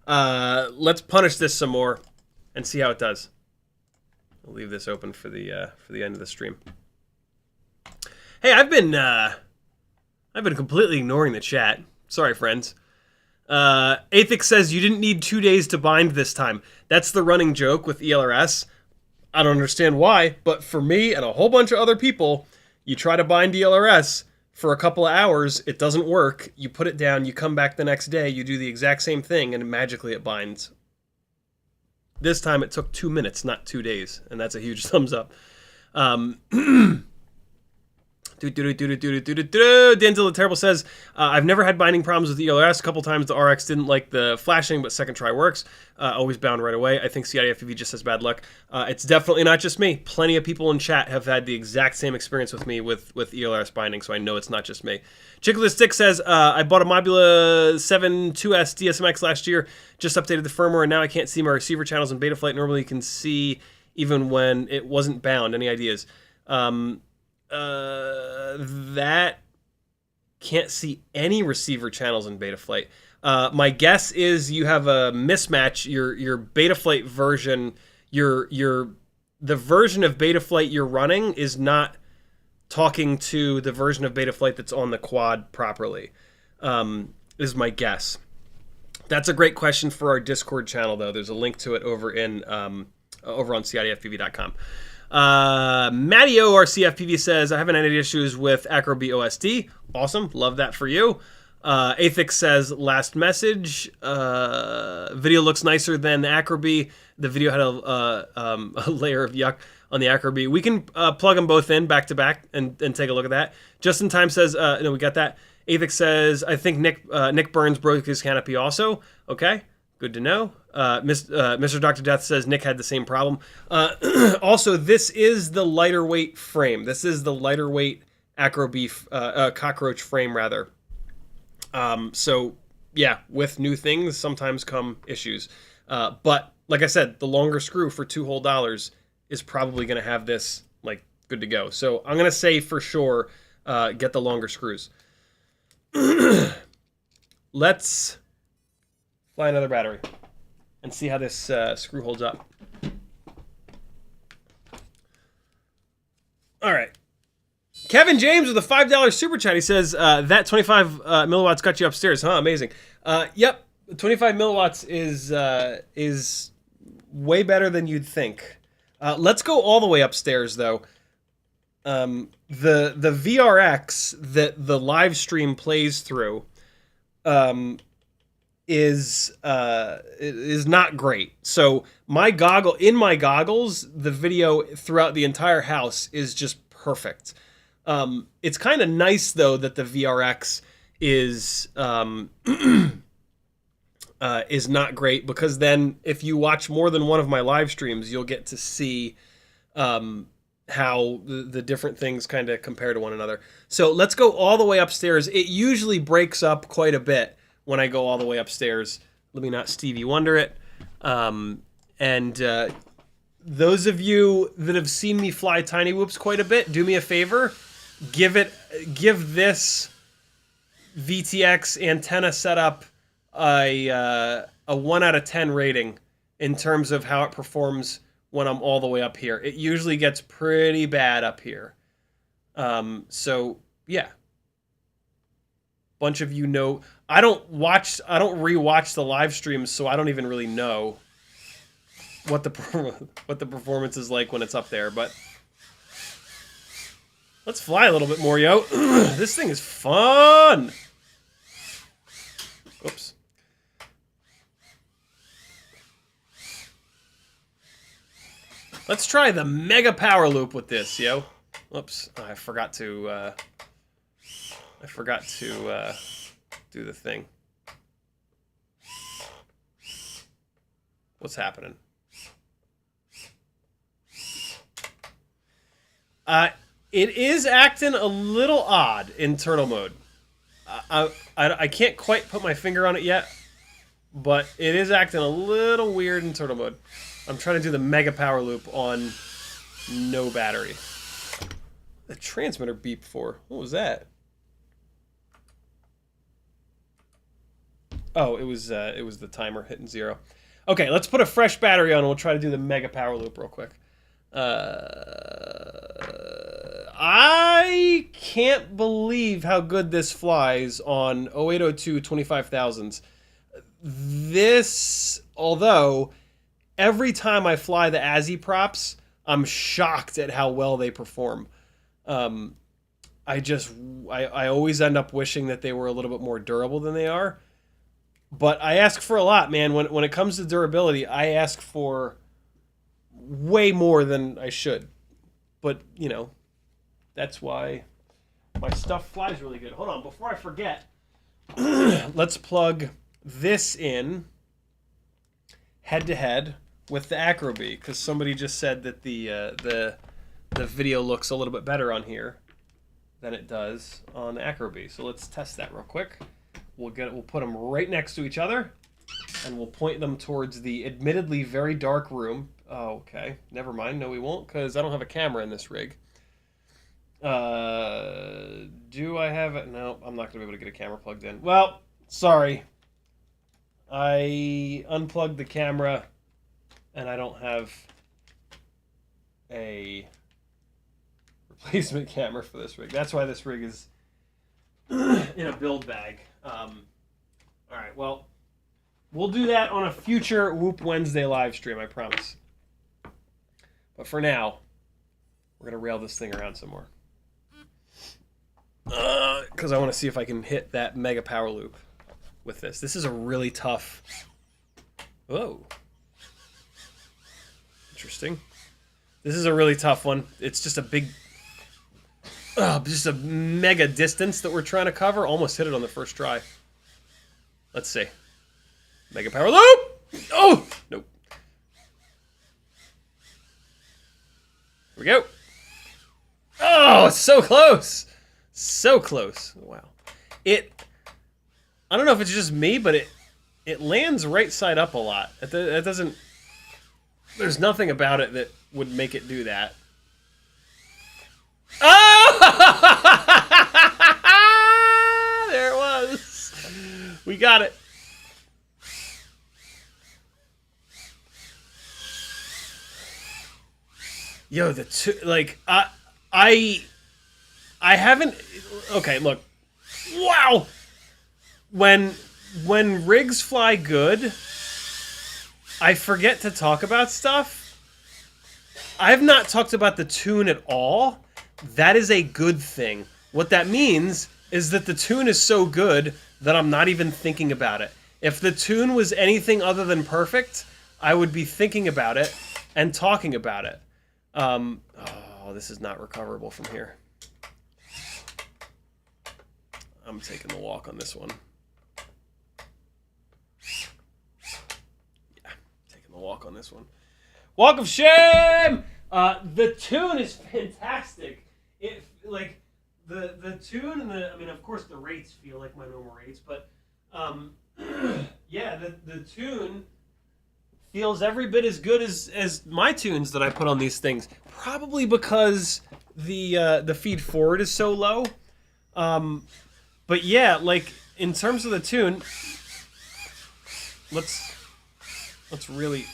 [SPEAKER 1] Let's punish this some more and see how it does. I'll leave this open for the end of the stream. Hey, I've been completely ignoring the chat. Sorry, friends. Athix says you didn't need 2 days to bind this time. That's the running joke with ELRS. I don't understand why, but for me and a whole bunch of other people, you try to bind ELRS for a couple of hours, it doesn't work. You put it down, you come back the next day, you do the exact same thing, and magically it binds. This time it took 2 minutes, not 2 days, and that's a huge thumbs up. Denzel the Terrible says, I've never had binding problems with ELRS. A couple times the RX didn't like the flashing, but second try works. Always bound right away. I think CiottiFPV just has bad luck. It's definitely not just me. Plenty of people in chat have had the exact same experience with me with ELRS binding, so I know it's not just me. Chickless Stick says, I bought a Mobula 7 2S DSMX last year, just updated the firmware, and now I can't see my receiver channels in Betaflight. Normally you can see even when it wasn't bound. Any ideas? That can't see any receiver channels in Betaflight. My guess is you have a mismatch. Your Betaflight version, the version of Betaflight you're running is not talking to the version of Betaflight that's on the quad properly. Is my guess. That's a great question for our Discord channel, though. There's a link to it over on CiottiFPV.com. Matty O, our CFPV, says, I haven't had any issues with AcroB OSD. Awesome. Love that for you. Athix says, last message. Video looks nicer than the AcroB. The video had a layer of yuck on the AcroB. We can plug them both in back to back and take a look at that. Just in Time says, no, we got that. Athix says, I think Nick Burns broke his canopy also. Okay. Good to know. Mr. Dr. Death says Nick had the same problem. Also, this is the lighter weight frame. This is the lighter weight AcroB cockroach frame, rather. So, yeah, with new things, sometimes come issues. But, like I said, the longer screw for $2 whole is probably going to have this, like, good to go. So, I'm going to say for sure, get the longer screws. Let's fly another battery and see how this screw holds up. All right. Kevin James with a $5 super chat. He says, that 25 milliwatts got you upstairs, huh? Amazing. Yep, 25 milliwatts is way better than you'd think. Let's go all the way upstairs, though. The VRX that the live stream plays through is not great. So my goggles, the video throughout the entire house is just perfect. It's kind of nice though that the VRX is not great, because then if you watch more than one of my live streams, you'll get to see how the different things kind of compare to one another. So let's go all the way upstairs. It usually breaks up quite a bit when I go all the way upstairs. Let me not Stevie Wonder it. Those of you that have seen me fly TinyWhoops quite a bit, do me a favor, give this VTX antenna setup a 1 out of 10 rating in terms of how it performs when I'm all the way up here. It usually gets pretty bad up here. So yeah. Bunch of you know, I don't rewatch the live streams, so I don't even really know what the performance is like when it's up there, but let's fly a little bit more, yo. This thing is fun. Oops. Let's try the mega power loop with this, yo. Whoops, I forgot to do the thing. What's happening? It is acting a little odd in turtle mode. I can't quite put my finger on it yet, but it is acting a little weird in turtle mode. I'm trying to do the mega power loop on no battery. The transmitter beeped for. What was that? Oh, it was the timer hitting 0. Okay, let's put a fresh battery on and we'll try to do the mega power loop real quick. I can't believe how good this flies on 0802 25,000s. This, although every time I fly the ASI props, I'm shocked at how well they perform. I always end up wishing that they were a little bit more durable than they are. But I ask for a lot, man. When it comes to durability, I ask for way more than I should. But, you know, that's why my stuff flies really good. Hold on, before I forget, let's plug this in head-to-head with the Acrobee, because somebody just said that the video looks a little bit better on here than it does on the Acrobee. So let's test that real quick. We'll put them right next to each other, and we'll point them towards the admittedly very dark room. Oh, okay. Never mind. No, we won't, because I don't have a camera in this rig. Do I have it? No, I'm not going to be able to get a camera plugged in. Well, sorry. I unplugged the camera, and I don't have a replacement camera for this rig. That's why this rig is in a build bag. All right, well, we'll do that on a future Whoop Wednesday live stream, I promise. But for now, we're going to rail this thing around some more. Because I want to see if I can hit that mega power loop with this. This is a really tough... Whoa. Interesting. This is a really tough one. It's just a big... just a mega distance that we're trying to cover. Almost hit it on the first try. Let's see. Mega power loop! Oh! Nope. Here we go. Oh, it's so close! So close. Wow. I don't know if it's just me, but it lands right side up a lot. It doesn't... There's nothing about it that would make it do that. Oh! There it was. We got it. Yo, I haven't. Okay, look. Wow. When rigs fly good, I forget to talk about stuff. I've not talked about the tune at all. That is a good thing. What that means is that the tune is so good that I'm not even thinking about it. If the tune was anything other than perfect, I would be thinking about it and talking about it. Oh, this is not recoverable from here. I'm taking the walk on this one. Yeah, taking the walk on this one. Walk of shame! The tune is fantastic. It, like, the tune and the, I mean, of course the rates feel like my normal rates, but, yeah, the tune feels every bit as good as my tunes that I put on these things. Probably because the feed forward is so low. But yeah, like, in terms of the tune, let's really,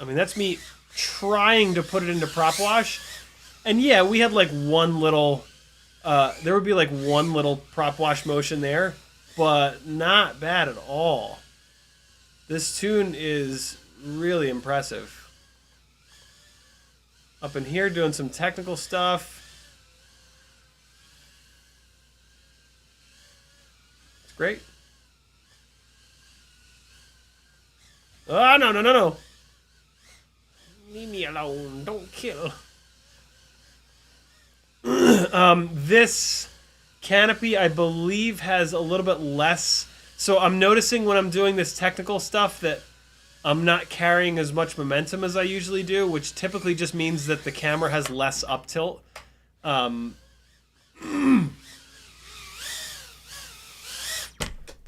[SPEAKER 1] I mean, that's me trying to put it into prop wash. And yeah, we had like one little, there would be like one little prop wash motion there, but not bad at all. This tune is really impressive. Up in here doing some technical stuff. It's great. Oh, no. Leave me alone. Don't kill. This canopy, I believe, has a little bit less. So I'm noticing when I'm doing this technical stuff that I'm not carrying as much momentum as I usually do, which typically just means that the camera has less up tilt. The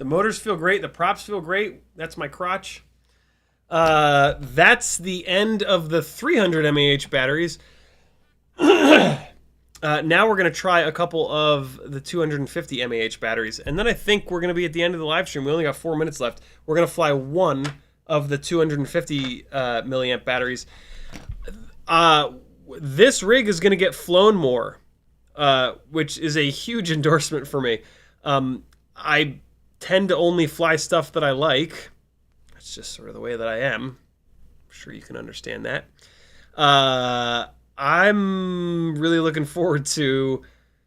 [SPEAKER 1] motors feel great. The props feel great. That's my crotch. That's the end of the 300 mAh batteries. Now we're going to try a couple of the 250 mAh batteries. And then I think we're going to be at the end of the live stream. We only got 4 minutes left. We're going to fly one of the 250 milliamp batteries. This rig is going to get flown more, which is a huge endorsement for me. I tend to only fly stuff that I like. That's just sort of the way that I am. I'm sure you can understand that. I'm really looking forward to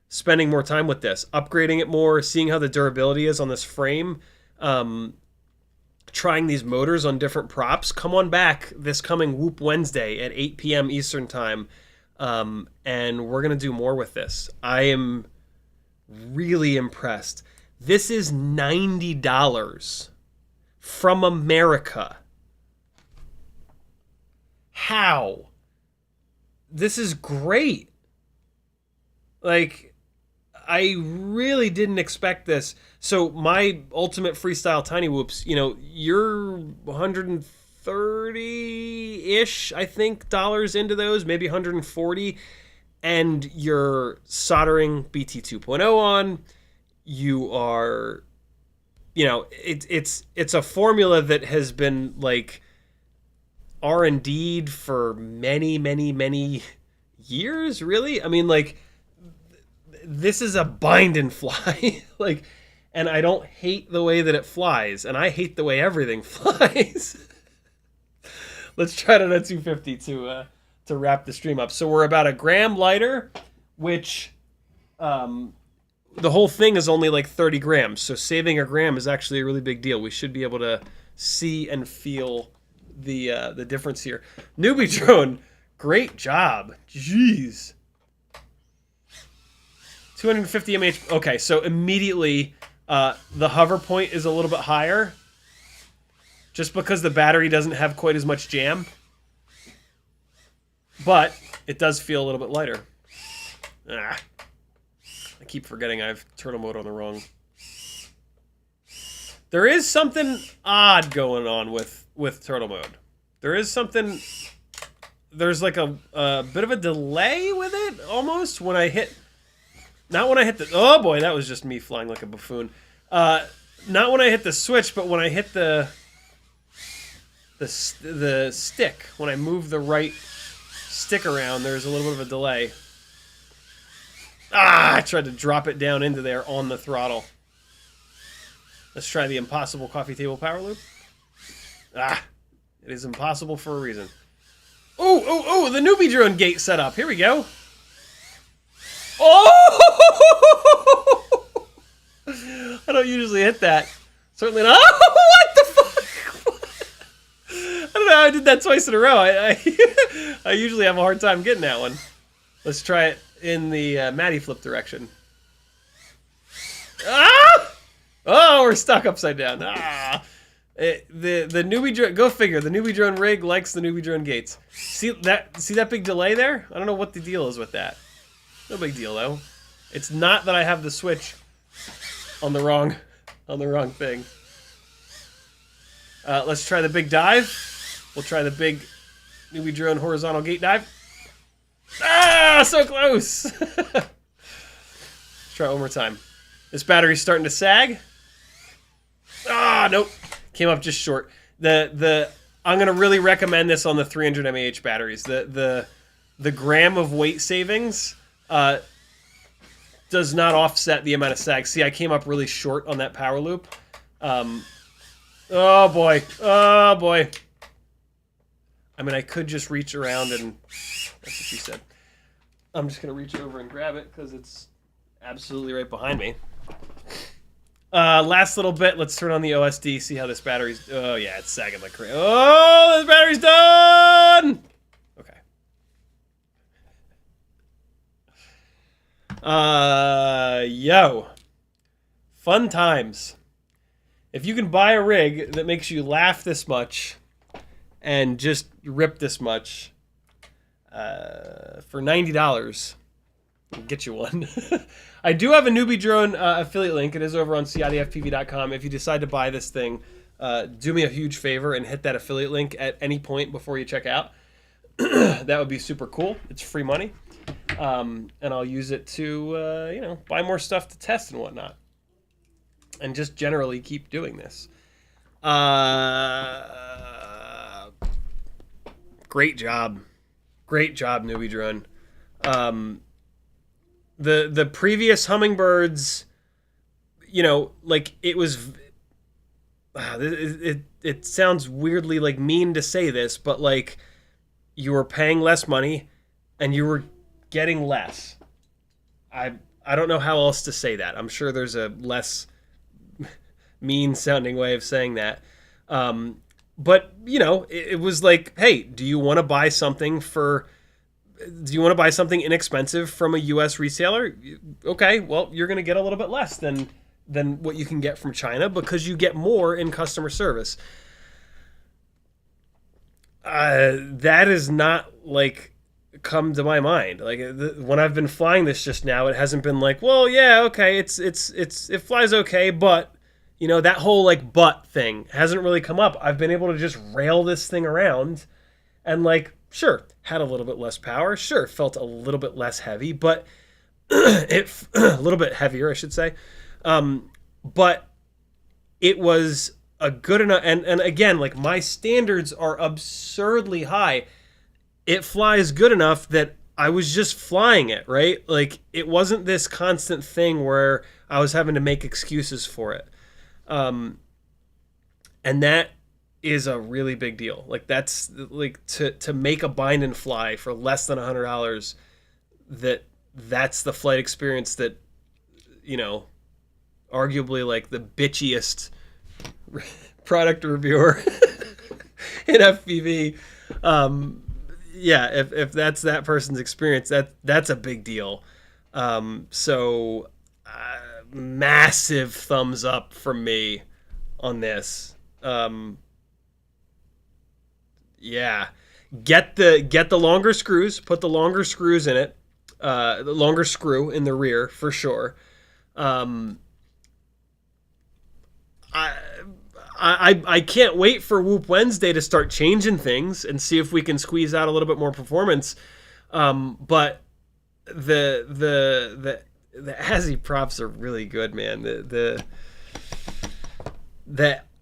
[SPEAKER 1] spending more time with this, upgrading it more, seeing how the durability is on this frame, trying these motors on different props. Come on back this coming Whoop Wednesday at 8 p.m. Eastern Time, and we're going to do more with this. I am really impressed. This is $90 from America. How? This is great. Like, I really didn't expect this. So my ultimate freestyle TinyWhoops, you know, you're 130-ish, I think, dollars into those, maybe 140, and you're soldering BT 2.0 on. You are, you know, it's a formula that has been like R&D'd for many years, really. I mean, like, this is a bind and fly. Like, and I don't hate the way that it flies, and I hate the way everything flies. Let's try it on a 250 to wrap the stream up. So we're about a gram lighter, which the whole thing is only like 30 grams. So saving a gram is actually a really big deal. We should be able to see and feel the difference here. Newbie drone, great job. Jeez. 250 mAh. Okay, so immediately the hover point is a little bit higher, just because the battery doesn't have quite as much jam, but it does feel a little bit lighter. I keep forgetting I have turtle mode on the wrong. There is something odd going on with turtle mode. There is something, there's like a bit of a delay with it, almost, when I hit, not when I hit the, oh boy, that was just me flying like a buffoon. Not when I hit the switch, but when I hit the stick, when I move the right stick around, there's a little bit of a delay. Ah, I tried to drop it down into there on the throttle. Let's try the impossible coffee table power loop. Ah, it is impossible for a reason. Oh, the newbie drone gate setup. Here we go. Oh! I don't usually hit that. Certainly not. Oh, what the fuck? I don't know how I did that twice in a row. I usually have a hard time getting that one. Let's try it in the Matty flip direction. Ah! Oh, we're stuck upside down. Ah! The newbie drone, go figure. The newbie drone rig likes the newbie drone gates. See that big delay there? I don't know what the deal is with that. No big deal though. It's not that I have the switch on the wrong thing. Let's try the big dive. We'll try the big newbie drone horizontal gate dive. Ah, so close. Let's try it one more time. This battery's starting to sag. Ah, nope. Came up just short. I'm gonna really recommend this on the 300 mAh batteries. The gram of weight savings does not offset the amount of sag. See, I came up really short on that power loop. Oh boy. Oh boy. I mean, I could just reach around and... That's what she said. I'm just going to reach over and grab it because it's absolutely right behind me. Last little bit. Let's turn on the OSD, see how this battery's... Oh, yeah, it's sagging like crazy. Oh, this battery's done! Okay. Yo. Fun times. If you can buy a rig that makes you laugh this much and just rip this much for $90, I'll get you one. I do have a newbie drone affiliate link. It is over on CiottiFPV.com. If you decide to buy this thing, do me a huge favor and hit that affiliate link at any point before you check out. That would be super cool. It's free money. And I'll use it to, buy more stuff to test and whatnot. And just generally keep doing this. Great job. Great job, newbie drone. The previous Hummingbirds, it was... It sounds weirdly, mean to say this, but, you were paying less money and you were getting less. I don't know how else to say that. I'm sure there's a less mean-sounding way of saying that. But, it was like, hey, do you want to buy something inexpensive from a U.S. retailer? Okay, well, you're going to get a little bit less than what you can get from China because you get more in customer service. That is not, come to my mind. When I've been flying this just now, it hasn't been like, well, yeah, okay, it flies okay, but... that whole but thing hasn't really come up. I've been able to just rail this thing around and sure, had a little bit less power. Sure, felt a little bit less heavy, but a little bit heavier, I should say. But it was a good enough, and again, my standards are absurdly high. It flies good enough that I was just flying it, right? It wasn't this constant thing where I was having to make excuses for it. And that is a really big deal. That's to make a bind and fly for less than $100. That's the flight experience that, arguably the bitchiest product reviewer in FPV. Yeah, if that's that person's experience, that's a big deal. So massive thumbs up from me on this. Yeah, get the longer screws. Put the longer screws in it. The longer screw in the rear for sure. I can't wait for Whoop Wednesday to start changing things and see if we can squeeze out a little bit more performance. But the ASI props are really good, man.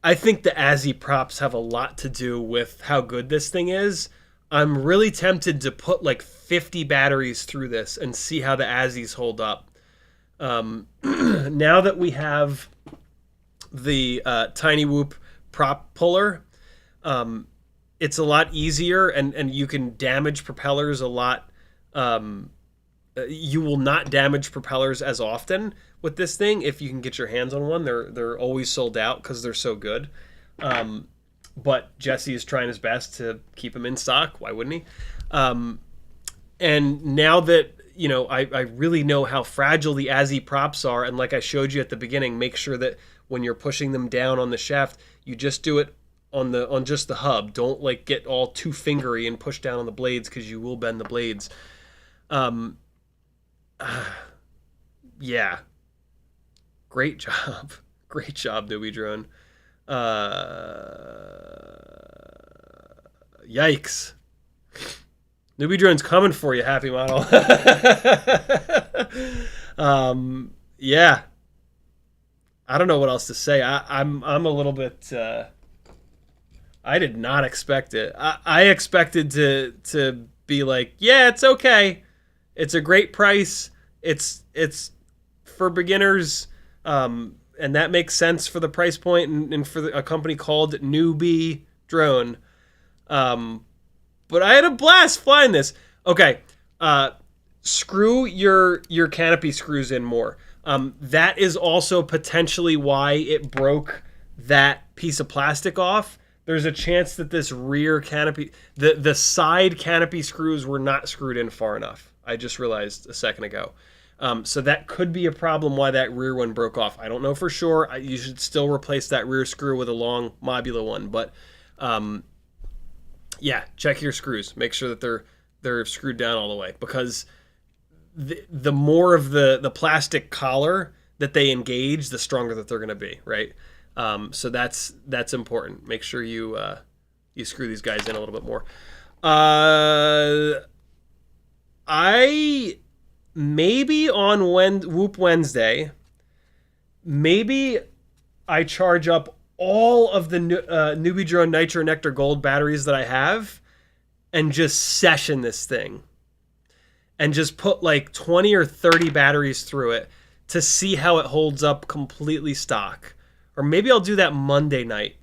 [SPEAKER 1] I think the ASI props have a lot to do with how good this thing is. I'm really tempted to put like 50 batteries through this and see how the Azzies hold up. Now that we have the TinyWhoop prop puller, it's a lot easier, and you can damage propellers a lot. You will not damage propellers as often with this thing if you can get your hands on one. They're always sold out because they're so good. But Jesse is trying his best to keep them in stock. Why wouldn't he? And now that I really know how fragile the Azzy props are, and like I showed you at the beginning, make sure that when you're pushing them down on the shaft, you just do it on just the hub. Don't like get all too fingery and push down on the blades, because you will bend the blades. Yeah. Great job. Great job, Newbie Drone. Yikes. Newbie Drone's coming for you, Happy Model. Yeah. I don't know what else to say. I'm a little bit I did not expect it. I expected to be like, yeah, it's okay. It's a great price. It's for beginners. And that makes sense for the price point and for a company called Newbie Drone. But I had a blast flying this. Okay, screw your canopy screws in more. That is also potentially why it broke that piece of plastic off. There's a chance that this rear canopy, the side canopy screws were not screwed in far enough. I just realized a second ago. So that could be a problem why that rear one broke off. I don't know for sure. You should still replace that rear screw with a long Mobula one. But yeah, check your screws. Make sure that they're screwed down all the way, because the more of the plastic collar that they engage, the stronger that they're going to be, right? So that's important. Make sure you screw these guys in a little bit more. I maybe on Whoop Wednesday, maybe I charge up all of the Newbie Drone Nitro Nectar Gold batteries that I have and just session this thing. And just put like 20 or 30 batteries through it to see how it holds up completely stock. Or maybe I'll do that Monday night.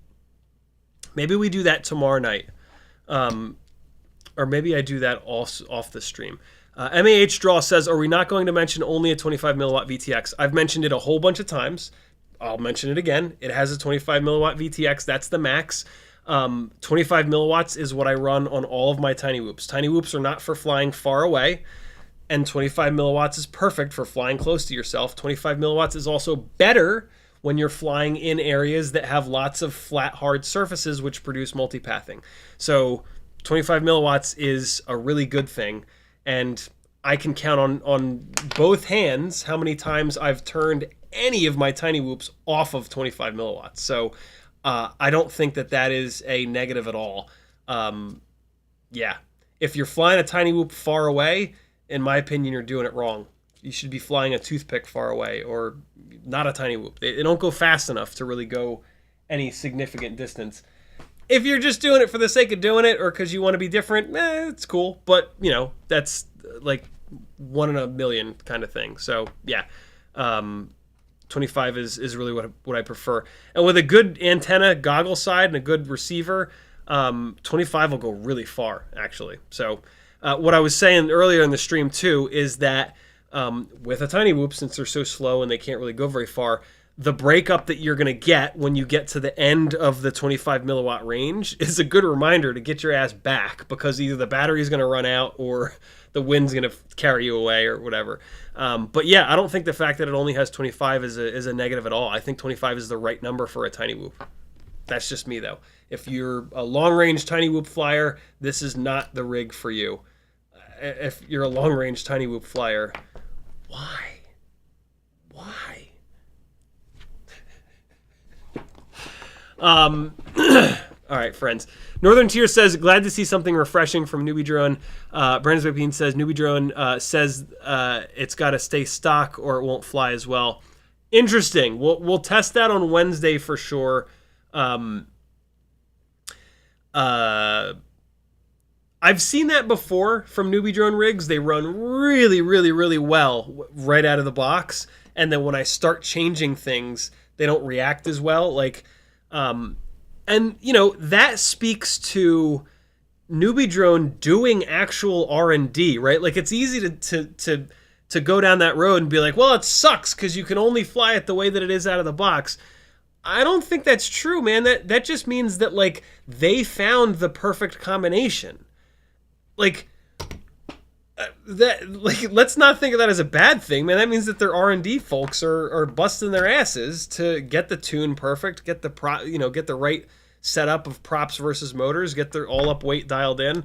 [SPEAKER 1] Maybe we do that tomorrow night. Or maybe I do that off the stream. MAH Draw says, are we not going to mention only a 25 milliwatt VTX? I've mentioned it a whole bunch of times. I'll mention it again. It has a 25 milliwatt VTX. That's the max. 25 milliwatts is what I run on all of my TinyWhoops. TinyWhoops are not for flying far away, and 25 milliwatts is perfect for flying close to yourself. 25 milliwatts is also better when you're flying in areas that have lots of flat, hard surfaces which produce multipathing. So 25 milliwatts is a really good thing. And I can count on both hands how many times I've turned any of my TinyWhoops off of 25 milliwatts. So I don't think that is a negative at all. Yeah. If you're flying a TinyWhoop far away, in my opinion, you're doing it wrong. You should be flying a toothpick far away, or not a TinyWhoop. They don't go fast enough to really go any significant distance. If you're just doing it for the sake of doing it, or because you want to be different, it's cool. But, that's like 1 in a million kind of thing. So, yeah. 25 is really what I prefer. And with a good antenna goggle side and a good receiver, 25 will go really far, actually. So, what I was saying earlier in the stream, too, is that with a TinyWhoop, since they're so slow and they can't really go very far, the breakup that you're going to get when you get to the end of the 25 milliwatt range is a good reminder to get your ass back, because either the battery is going to run out or the wind's going to carry you away or whatever. But yeah, I don't think the fact that it only has 25 is a negative at all. I think 25 is the right number for a TinyWhoop. That's just me, though. If you're a long-range TinyWhoop flyer, this is not the rig for you. If you're a long-range TinyWhoop flyer, why? All right, friends. Northern Tier says, glad to see something refreshing from Newbie Drone. Brandon Bean says, Newbie Drone says it's got to stay stock or it won't fly as well. Interesting. We'll test that on Wednesday for sure. I've seen that before from newbie drone rigs. They run really, really, really well right out of the box. And then when I start changing things, they don't react as well. Like, and you know, that speaks to newbie drone doing actual R&D, right? Like, it's easy to go down that road and be like, well, it sucks because you can only fly it the way that it is out of the box. I don't think that's true, man. That just means that, like, they found the perfect combination. Like, let's not think of that as a bad thing, man. That means that their R&D folks are busting their asses to get the tune perfect, get the get the right setup of props versus motors, get their all up weight dialed in.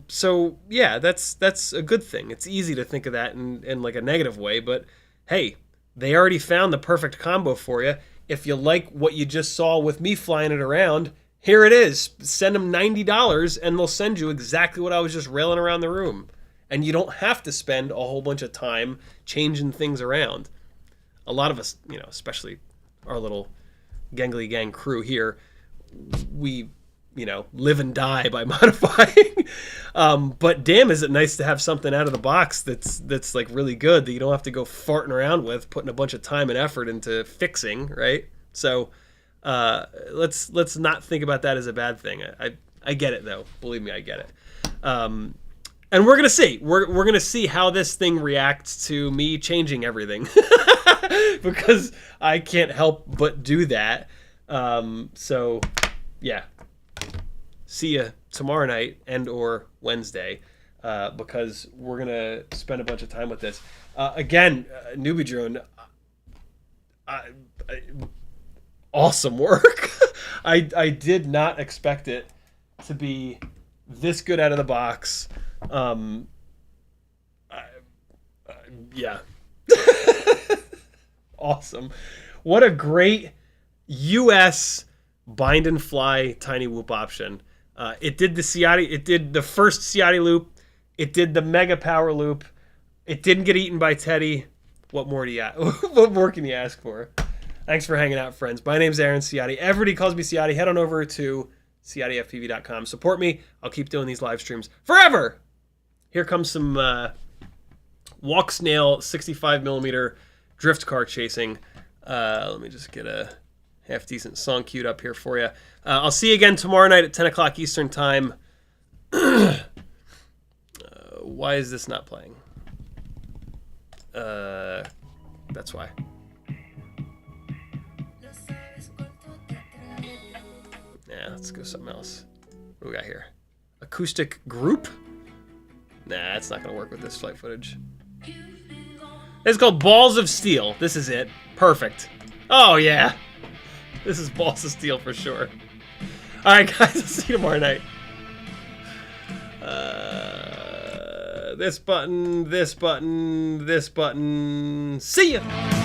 [SPEAKER 1] So yeah, that's a good thing. It's easy to think of that in like a negative way, but hey, they already found the perfect combo for you. If you like what you just saw with me flying it around, here it is. Send them $90 and they'll send you exactly what I was just railing around the room. And you don't have to spend a whole bunch of time changing things around. A lot of us, you know, especially our little Gangly Gang crew here, we, you know, live and die by modifying. But damn, is it nice to have something out of the box that's like really good that you don't have to go farting around with, putting a bunch of time and effort into fixing, right? So let's not think about that as a bad thing. I get it though. Believe me, I get it. And we're gonna see. We're gonna see how this thing reacts to me changing everything, because I can't help but do that. So yeah, see ya tomorrow night and or Wednesday, because we're gonna spend a bunch of time with this. Again, newbie drone, awesome work. I did not expect it to be this good out of the box. Yeah. Awesome. What a great US bind and fly TinyWhoop option. It did the Ciotti, it did the first Ciotti loop, it did the mega power loop, it didn't get eaten by Teddy. What more do you what more can you ask for? Thanks for hanging out, friends. My name's Aaron Ciotti. Everybody calls me Ciotti. Head on over to CiottiFPV.com. Support me. I'll keep doing these live streams forever. Here comes some walk snail 65mm drift car chasing. Let me just get a half decent song queued up here for you. I'll see you again tomorrow night at 10 o'clock Eastern time. Why is this not playing? That's why. Yeah, let's go something else. What do we got here? Acoustic group? Nah, that's not going to work with this flight footage. It's called Balls of Steel. This is it. Perfect. Oh, yeah. This is Balls of Steel for sure. All right, guys. I'll see you tomorrow night. This button, this button, this button. See ya!